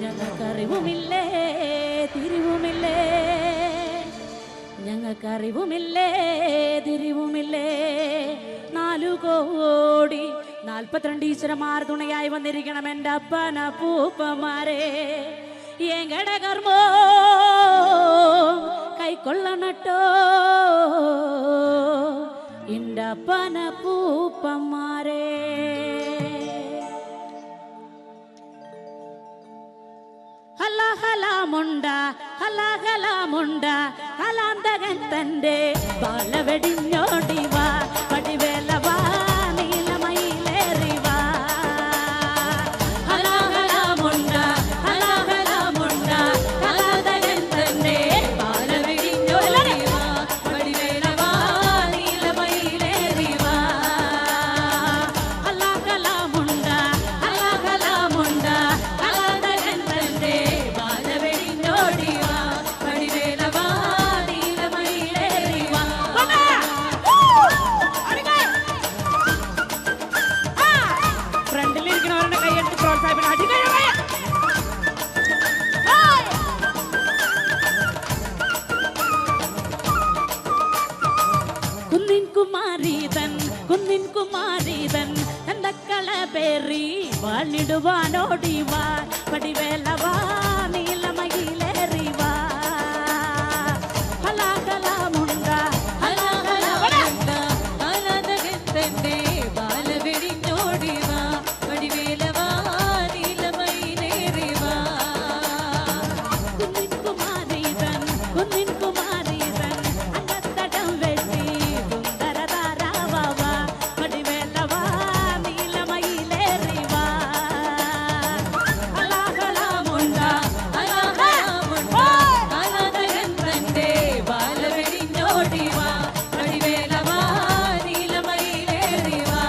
ഞങ്ങൾക്കറിവുമില്ലേ തിരിവുമില്ലേ, ഞങ്ങൾക്കറിവുമില്ലേ തിരിവുമില്ലേ. 4 കോടി 42 ഈശ്വരന്മാർ തുണയായി വന്നിരിക്കണം എൻ്റെ അപ്പന പൂപ്പന്മാരെ. എങ്കട കർമ്മോ കൈക്കൊള്ളണട്ടോ എൻ്റെ അപ്പന പൂപ്പന്മാരെ. ഹലാമുണ്ട ഹലാമുണ്ട ഹലാന്തകൻ തൻ്റെ ബാലവെടിഞ്ഞോടിവാ പടിവേലവാ നീലമയിലേറിവാ. ഹലാമുണ്ട ഹലാമുണ്ട ഹലാന്തകൻ തൻ്റെ ബാലവെടിഞ്ഞോടിവാ പടിവേലവാ നീലമയിലേറിവാ. ഹലാമുണ്ട ഹലാമുണ്ട ഹലാന്തകൻ തൻ്റെ ഫ്രണ്ടിലിരിക്കണവരുടെ കൈയെടുത്ത് പ്രോത്സാഹിപ്പിക്കണം. കുന്നിൻ കുമാരീതൻ എന്തക്കള പേറി വാണിടുവാനോടിവാ പടിവേലവാ നീലമയിലേറിവാ. ഹലാമുണ്ട ഹലാമുണ്ട ഹലാതകത്തന്റെ ബാലവെടിഞ്ഞോടിവാ പടിവേലവാ നീലമയിലേറിവാ. കുന്നിൻ കുമാരീതൻ അങ്കത്തടം വെട്ടി സുന്ദരതാരാവാ പടിവേലവാ നീലമയിലേറിവാ. ഹലാമുണ്ട ഹലാമുണ്ട ഹലാതകത്തന്റെ ബാലവെടിഞ്ഞോടിവാ പടിവേലവാ നീലമയിലേറിവാ.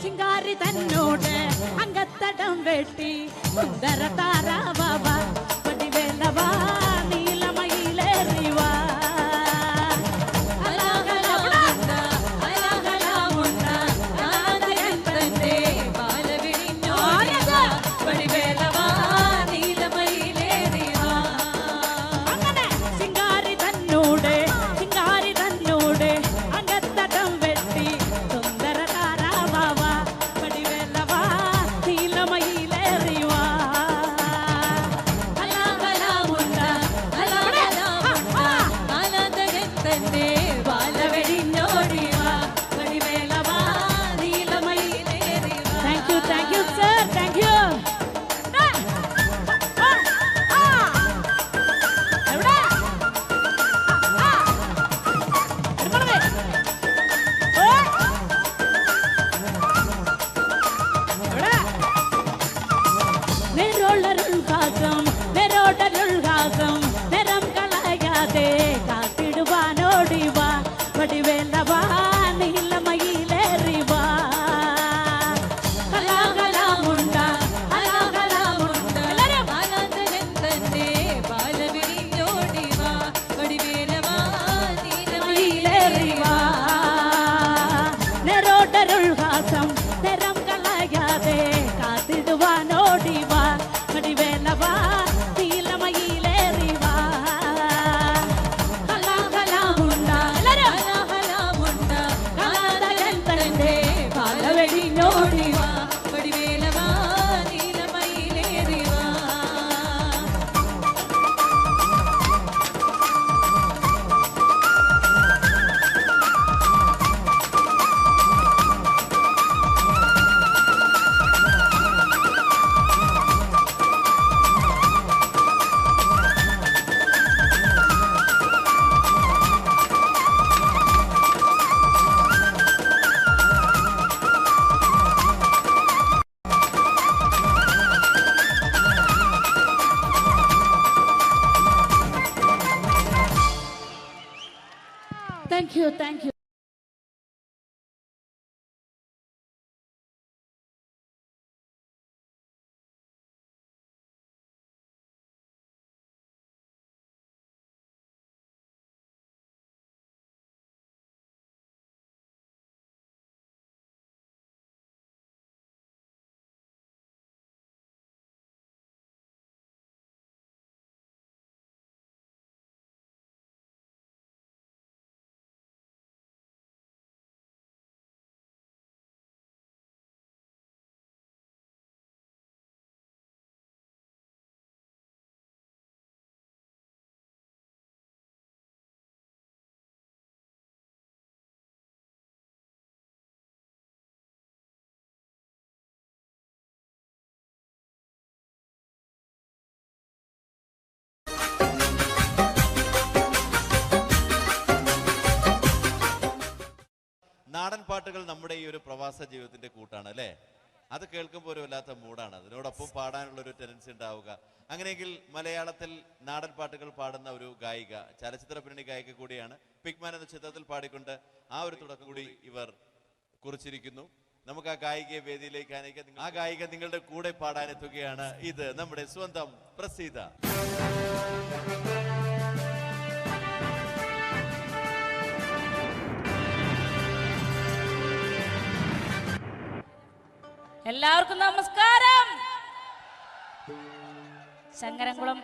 ചിങ്കാരി തന്നോട് അങ്കത്തടം വെട്ടി സുന്ദര താരാവാ പടിവേലവാ നീലമയിലേറിവാ. ഹലാമുണ്ട ഹലാമുണ്ട ഹലാതകത്തന്റെ ബാലവെടിഞ്ഞോടിവാ പടിവേലവാ നീലമയിലേറിവാ. അങ്ങനെ ചിങ്കാരി തന്നോട് താങ്ക് യു താങ്ക് യു. നാടൻ പാട്ടുകൾ നമ്മുടെ ഈ ഒരു പ്രവാസ ജീവിതത്തിന്റെ കൂട്ടാണ് അല്ലേ? അത് കേൾക്കുമ്പോൾ ഒരു വല്ലാത്ത മൂടാണ്. അതിനോടൊപ്പം പാടാനുള്ള ഒരു ടെൻഡൻസി ഉണ്ടാവുക. അങ്ങനെയെങ്കിൽ മലയാളത്തിൽ നാടൻ പാട്ടുകൾ പാടുന്ന ഒരു ഗായിക, ചലച്ചിത്ര പിന്നണി ഗായിക കൂടിയാണ്. പിഗ്മാൻ എന്ന ചിത്രത്തിൽ പാടിക്കൊണ്ട് ആ ഒരു തുടക്കം കൂടി ഇവർ കുറിച്ചിരിക്കുന്നു. നമുക്ക് ആ ഗായികയെ വേദിയിലേക്ക് അനയിക്കാം. ആ ഗായിക നിങ്ങളുടെ കൂടെ പാടാനെത്തുകയാണ്. ഇത് നമ്മുടെ സ്വന്തം പ്രസീത. എല്ലാവർക്കും നമസ്കാരം. ശങ്കരംകുളം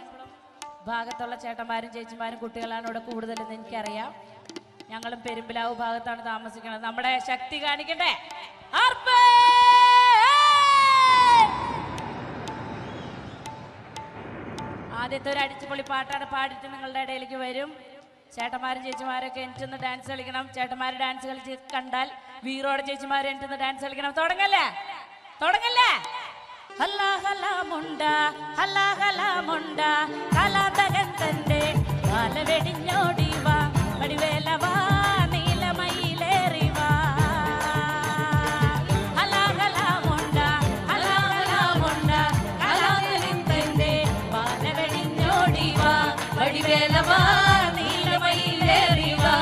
ഭാഗത്തുള്ള ചേട്ടന്മാരും ചേച്ചിമാരും കുട്ടികളാണ് ഇവിടെ കൂടുതലെന്ന് എനിക്കറിയാം. ഞങ്ങളും പെരുമ്പിലാവ് ഭാഗത്താണ് താമസിക്കുന്നത്. നമ്മുടെ ശക്തി കാണിക്കണ്ടേ? ആദ്യത്തെ ഒരു അടിച്ചുപൊളി പാട്ടാണ് പാടിയിട്ട് നിങ്ങളുടെ ഇടയിലേക്ക് വരും. ചേട്ടന്മാരും ചേച്ചിമാരൊക്കെ എനിക്കൊന്ന് ഡാൻസ് കളിക്കണം. ചേട്ടന്മാർ ഡാൻസ് കളിച്ച് കണ്ടാൽ വീറോടെ ചേച്ചിമാർ എനിക്കൊന്ന് ഡാൻസ് കളിക്കണം. തുടങ്ങല്ലേ? ഹലാഹലാമുണ്ട ഹലാഹലാമുണ്ട കലാതകന്തന്റെ വലവെടിഞ്ഞോടിവാ വടിവേലവാ നീലമയിലേറിവാ. ഹലാഹലാമുണ്ട ഹലാഹലാമുണ്ട കലാതകന്തന്റെ വലവെടിഞ്ഞോടിവാ വടിവേലവാ നീലമയിലേറിവാ.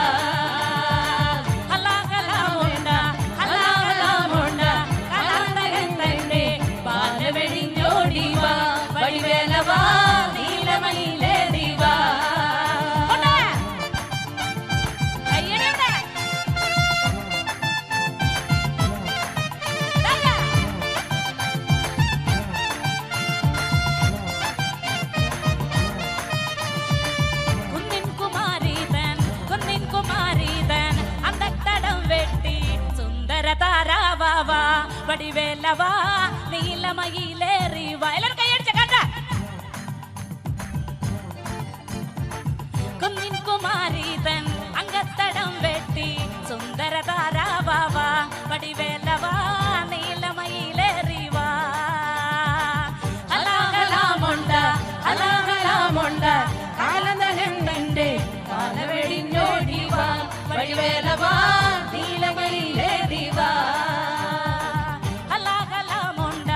വടിവേലവാ നീലമയിലേറിവാ. എല്ലാവരും കൈയടിച്ച കണ്ട. കുന്നിൻ കുമാരീതൻ അങ്കത്തടം വെട്ടി സുന്ദര താരാവാ വടിവേലവാ നീലമയിലേറിവാ. ഹലാഹലാമുണ്ട ഹലാഹലാമുണ്ട കാലനഹന്തന്റെ കാലവെടിഞ്ഞോടിവാ വടിവേലവാ നീലമയിലേറിവാ. ഹലാഹലാമുണ്ട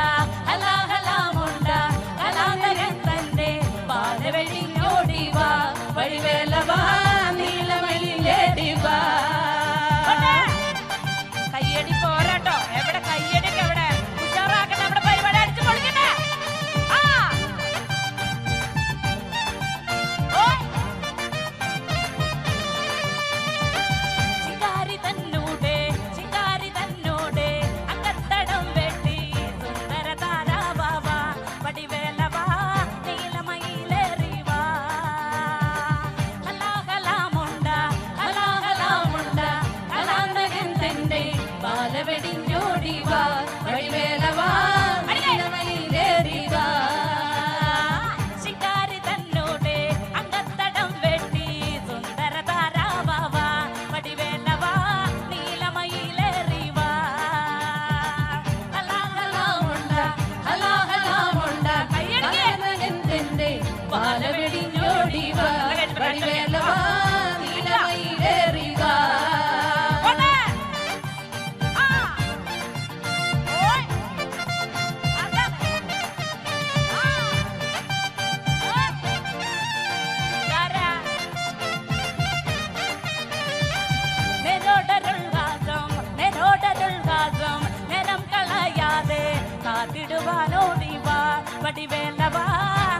വടിവേലവാ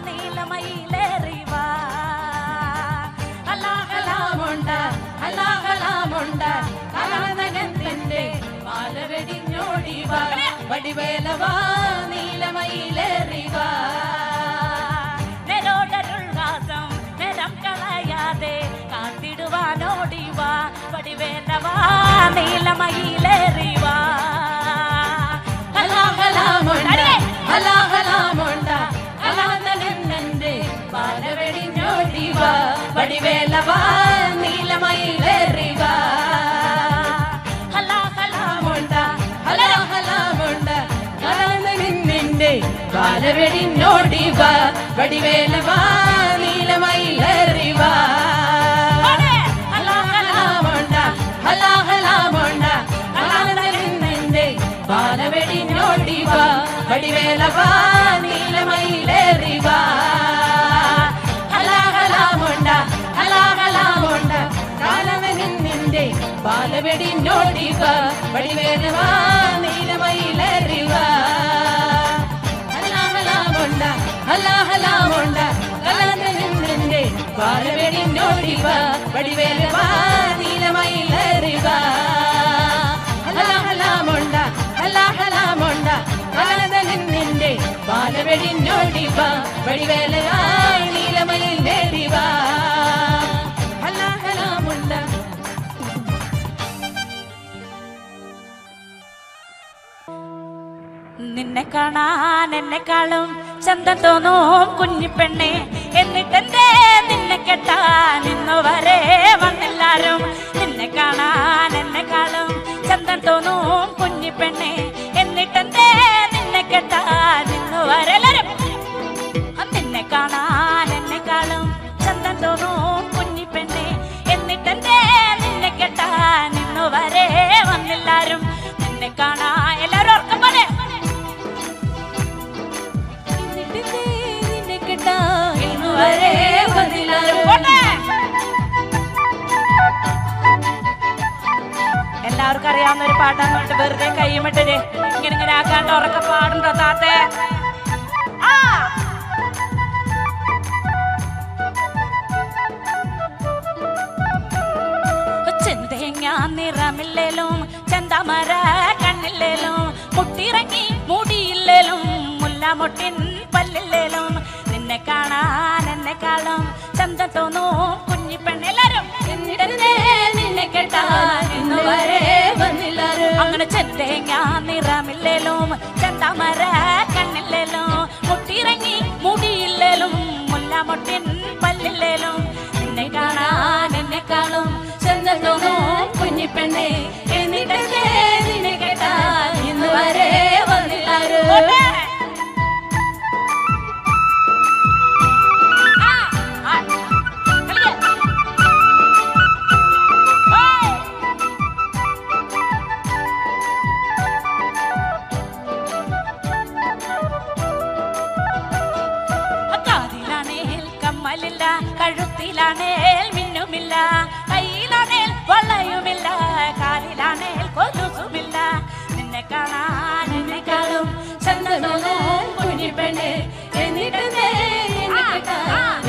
നീലമയിലേറിവാ ഹലാഹലാമുണ്ട ഹലാഹലാമുണ്ട കലാനകത്തിന്റെ മാലവെടിഞ്ഞോടിവാ വടിവേലവാ നീലമയിലേറിവാ നെരോടരുൾവാസം നിരം കളയാതെ കാത്തിടുവാനോടിവാ വടിവേലവാ നീലമയിലേറിവാ ഹലാഹലാമുണ്ട ഹലാഹലാമുണ്ട കലാനകന്റെ മാലവെടിഞ്ഞോടിവാ വടിവേലവാ നീലമയിലേറിവാ ഹലാഹലാമുണ്ട ഹലാഹലാമുണ്ട കലാനകന്റെ മാലവെടിഞ്ഞോടിവാ വടിവേലവാ നീലമയിലേറിവാ ഹലാഹലാമുണ്ട ഹലാഹലാമുണ്ട കലാനകന്റെ മാലവെടിഞ്ഞോടിവാ വടിവേലവാ നീലമയിലേറിവാ ഹലാഹലാമുണ്ട ഹലാഹലാമുണ്ട കാലവനിന്റെ ബാലവെടിഞ്ഞോടിവാ വടിവേലവാ നീലമയിലേറിവാ ഹലാഹലാമുണ്ട ഹലാഹലാമുണ്ട കാലവനിന്റെ ബാലവെടിഞ്ഞോടിവാ വടിവേലവാ നീലമയിലേറിവാ ഹലാഹലാമുണ്ട ഹലാഹലാമുണ്ട കാലവനിന്റെ ബാലവെടിഞ്ഞോടിവാ വടിവേലവാ നീലമയിലേറിവാ ഹലാഹലാമുണ്ട നിന്നെ കാണാൻ എന്നെക്കാളും ചന്തം തോന്നും കുഞ്ഞിപ്പെണ്ണെ എന്നിട്ടെന്തേ നിന്നെ കെട്ടാൻ ഇന്നു വരെ വന്നെല്ലാരും നിന്നെ കാണാൻ എന്നെക്കാളും ചന്തം തോന്നും കുഞ്ഞിപ്പെണ്ണെ എന്നിട്ടെന്തേ നിന്നെ കെട്ടാൻ ഇന്നു വരെ നിന്നെ കാണാൻ എന്നെക്കാളും ചന്തം തോന്നും കുഞ്ഞിപ്പെണ്ണെ എന്നിട്ടെന്തേ നിന്നെ കെട്ടാൻ ഇന്നു വരെ വന്നെല്ലാരും നിന്നെ കാണാ എല്ലാരും ഓർക്കം പോലെ നിന്നെ കെട്ടാൻ ഇന്നു വരെ വന്നെല്ലാരും എല്ലാവർക്കും അറിയാവുന്ന ഒരു പാട്ടാന്ന് വെറുതെ കൈമിട്ടേ ഇങ്ങനെ ഇങ്ങനെ ആക്കാണ്ട് ഉറക്കെ പാടുണ്ടോ താത്തേ ചെന്തേങ്ങ നിറമില്ലേലും ചന്തമര കണ്ണില്ലേലും മുട്ടിറങ്ങി മുടിയില്ലേലും മുല്ലാമൊട്ടിൻ പല്ലില്ലേലും നിന്നെ കാണാൻ എന്നെക്കാളും ചന്തം തോന്നും കുഞ്ഞിപ്പെണ്ണെല്ലാരും നിന്നെ കേട്ടാൻ ഇന്നു വരെ വന്നില്ലാരും അങ്ങനെ ചെന്തേങ്ങ നിറമില്ലേലും ചന്തമര കണ്ണില്ലേലും മുട്ടിറങ്ങി മുടിയില്ലേലും മുല്ലാമൊട്ടിൻ പല്ലില്ലേലും നിന്നെ കാണാൻ എന്നെക്കാളും ചന്തം തോന്നും കുഞ്ഞിപ്പെണ്ണെ എന്നിട്ടേ നിന്നെ കേട്ടാൻ ഇന്നു വരെ വന്നില്ലാരും കമ്മലില്ല കഴുത്തിലാണേൽ മിന്നുമില്ല കയ്യിലാണേൽ വളയുമില്ല കാലിലാണേൽ കൊലുസുമില്ല നിന്നെ കാണാൻ എന്നെക്കാളും ചന്തനോന്നും കുഞ്ഞിപ്പെണ്ണെ എന്നിട്ട്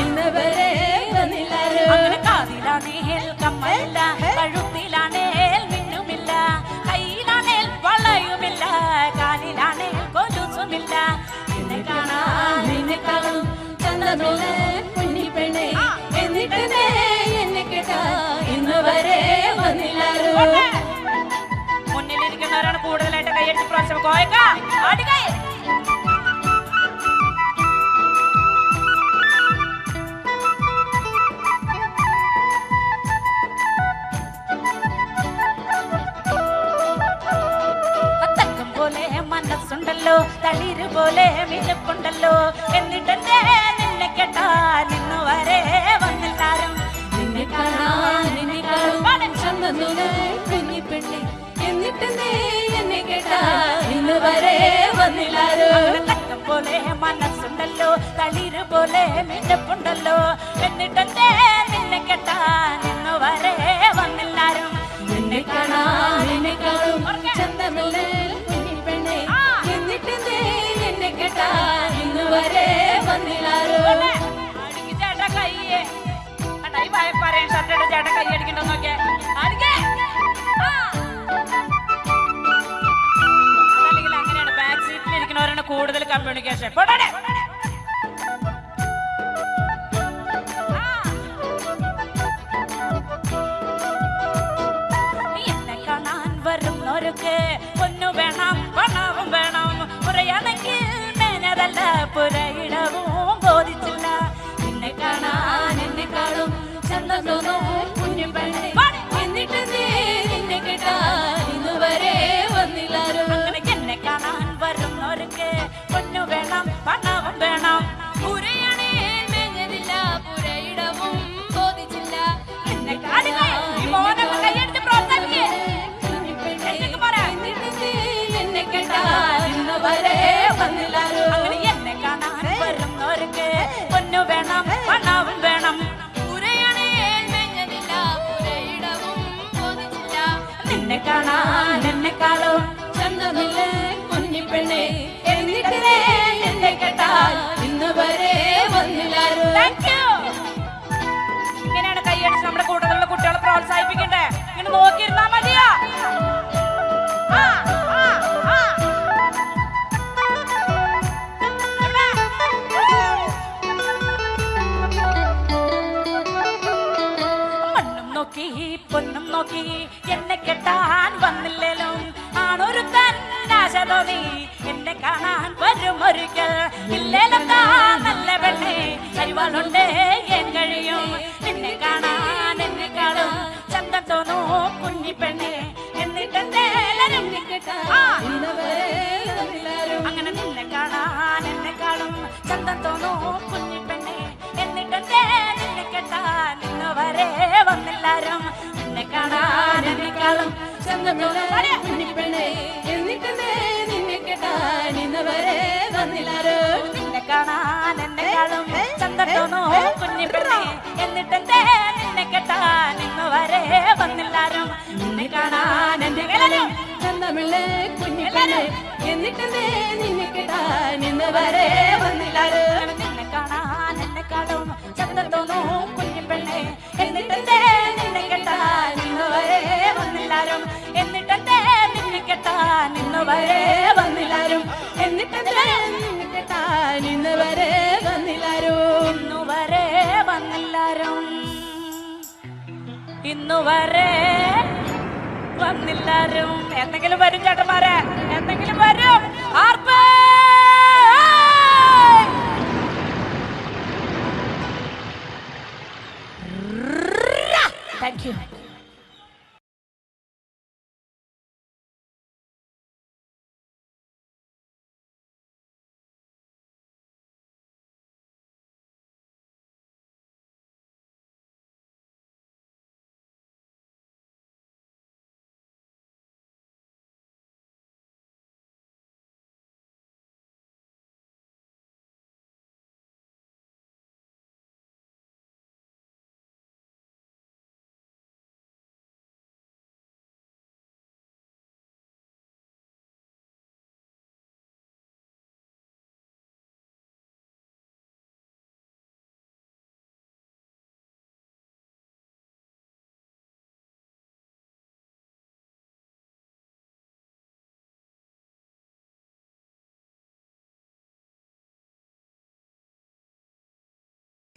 ഇന്ന് വരെ വന്നില്ലാരും അങ്ങനെ കാതിലാണേൽ കമ്മലില്ല കഴുത്തിലാണേൽ മിന്നുമില്ല കയ്യിലാണേൽ വളയുമില്ല കാലിലാണേൽ കൊലുസുമില്ല നിന്നെ കാണാൻ എന്നെക്കാളും കുഞ്ഞിപ്പെണ്ണെ എന്നിട്ട് എന്നെ കേട്ടാ ഇന്ന് വരെ വന്നില്ലാരും മുന്നിലിരിക്കുന്നവരാണ് കൂടുതലായിട്ട് കൈയടിച്ച് പ്രാവശ്യം കോയക്ക ആടുകൈ പോലെ മനസ്സുണ്ടല്ലോ തളിര് പോലെ മിനുക്കുണ്ടല്ലോ എന്നിട്ടെന്തേ നിന്നെ കേട്ടാൻ ഇന്നു വരെ വന്നില്ലാരും നിന്നെ കാണാൻ കുഞ്ഞിപ്പെണ്ണെ എന്നിട്ടെന്തേ എന്നെ കേട്ടാൻ ഇന്നു വരെ വന്നില്ലാരും തക്കം പോലെ മനസ്സുണ്ടല്ലോ തളിര് പോലെ മിനുക്കുണ്ടല്ലോ എന്നിട്ടെന്തേ നിന്നെ കേട്ടാൻ ഇന്നു വരെ വന്നില്ലാരും നിന്നെ കാണാൻ എന്നെക്കാളും ചന്തമില്ലേ കുഞ്ഞിപ്പെണ്ണെ എന്നിട്ടെന്തേ എന്നെ കേട്ടാൻ ഇന്നു വരെ കരയും ഷർട്ട് ചേട്ടൻ കൈ അടിക്കണ്ടോ നോക്കിയേ. അതല്ലെങ്കിൽ അങ്ങനെയാണ്, ബാക്ക് സീറ്റിൽ ഇരിക്കുന്നവരാണ് കൂടുതൽ കമ്മ്യൂണിക്കേഷൻ. പോടാ വരുന്നവർക്ക് പൊന്നു വേണം, പണവും വേണം. പുറയാണെങ്കിൽ മേനതല്ല, പുരയിടവും ബോധിച്ചില്ല. നിന്നെ കാണാൻ എന്നെക്കാളും ചന്തം തോന്നും കുഞ്ഞു പെണ്ണെ. എന്നിട്ട് നിന്നെ കേട്ടാൽ ഇതുവരെ വന്നില്ലാരോ. അങ്ങനെ എന്നെ കാണാൻ വരുന്നവർക്ക് പൊന്നു വേണം, പണവും വേണം. പുരയാണെങ്കിൽ മേഞ്ഞതില്ല, പുരയിടവും ബോധിച്ചില്ല. എന്നെ കാണുക ഈ മോനൊക്കെ കൈയെടുത്ത് പ്രോത്സാഹിപ്പിക്കേ. അങ്ങനെ എന്നെ കാണാൻ വരുന്നവർക്ക് പൊന്നു വേണം, പണവും വേണം. നിന്നെ കാണാൻ എന്നെക്കാളും ചന്തമില്ല കുഞ്ഞിപ്പെണ്ണെ. എന്നിട്ട് എന്നെ കേട്ടാൽ ഇന്ന് വരെ വന്നില്ലാരോ. ഇങ്ങനെയാണ് കൈയടിച്ച് നമ്മുടെ കൂട്ടത്തിലുള്ള കുട്ടികളെ പ്രോത്സാഹിപ്പിക്കണ്ടേ. ഇങ്ങനെ നോക്കിയിരുന്നാ മതിയാ. പൊന്നും നോക്കി എന്നെ കെട്ടാൻ വന്നില്ലേലും ആണൊരു തന്നാശ തോന്നി എന്നെ കാണാൻ വരുമൊരിക്കൽ. ഇല്ലേലും നല്ല പെണ്ണെ അരിവാളുണ്ട് എൻ കഴിയും. നിന്നെ കാണാൻ എന്നെക്കാളും ചന്തം തോന്നൂ കുഞ്ഞിപ്പെണ്ണെ. എന്നിട്ടെന്തേലും അങ്ങനെ നിന്നെ കാണാൻ എന്നെക്കാളും ചന്തം തോന്നൂ കുഞ്ഞിപ്പെണ്ണെ. എന്നിട്ടെന്തേ നിന്നെ കെട്ടാൻ ഇന്ന് വരെ വന്നില്ലാരും. നിന്നെ കാണാൻ എന്നെക്കാളും ചന്തമില്ല കുഞ്ഞിപ്പെണ്ണെ. എന്നിട്ടെന്തേ നിന്നെ കെട്ടാൻ ഇന്ന് വരെ വന്നില്ലാരോ. നിന്നെ കാണാൻ എന്നെക്കാളും ചന്തം തോന്നൂ കുഞ്ഞിപ്പെണ്ണെ. എന്നിട്ടെന്തേ നിന്നെ കെട്ടാൻ ഇന്ന് വരെ വന്നില്ലാരും. നിന്നെ കാണാൻ എന്നെക്കാളും ചന്തമില്ല കുഞ്ഞിപ്പെണ്ണെ. എന്നിട്ടെന്തേ നിന്നെ കെട്ടാൻ ഇന്ന് വരെ വന്നില്ലാരോ. നിന്നെ കാണാൻ എന്നെക്കാളും ചന്തം തോന്നൂ കുഞ്ഞിപ്പെണ്ണെ. എന്നിട്ടെന്തേ നിന്നെ കെട്ടാൻ ഇന്ന് വരെ വന്നില്ലാരും. എന്നിട്ടെന്തേ നിന്നെ കെട്ടാൻ ഇന്ന് വരെ വന്നില്ലാരും. എന്നിട്ടെന്തേ നിന്നെ കെട്ടാൻ ഇന്ന് വരെ വന്നില്ലാരും. ഇന്നു വരെ വന്നില്ലാരും. ഇന്നു വരെ വന്നില്ലാരും. എന്തെങ്കിലും വരും ചേട്ടന്മാരെ, എന്തെങ്കിലും വരും. ആർപ്പ് താങ്ക് യു.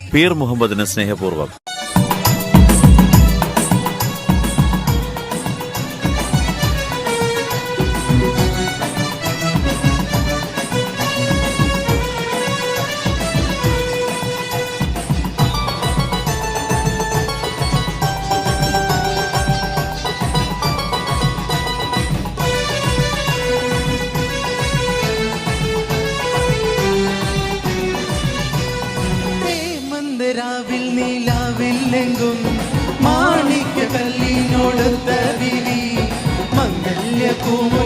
പീർ മുഹമ്മദിന് സ്നേഹപൂർവ്വം. രാവിൽ നീലാവില്ലെങ്കും മാണിക്യ കല്ലിനോടൊത്ത വിധി മംഗല്യ പൂമ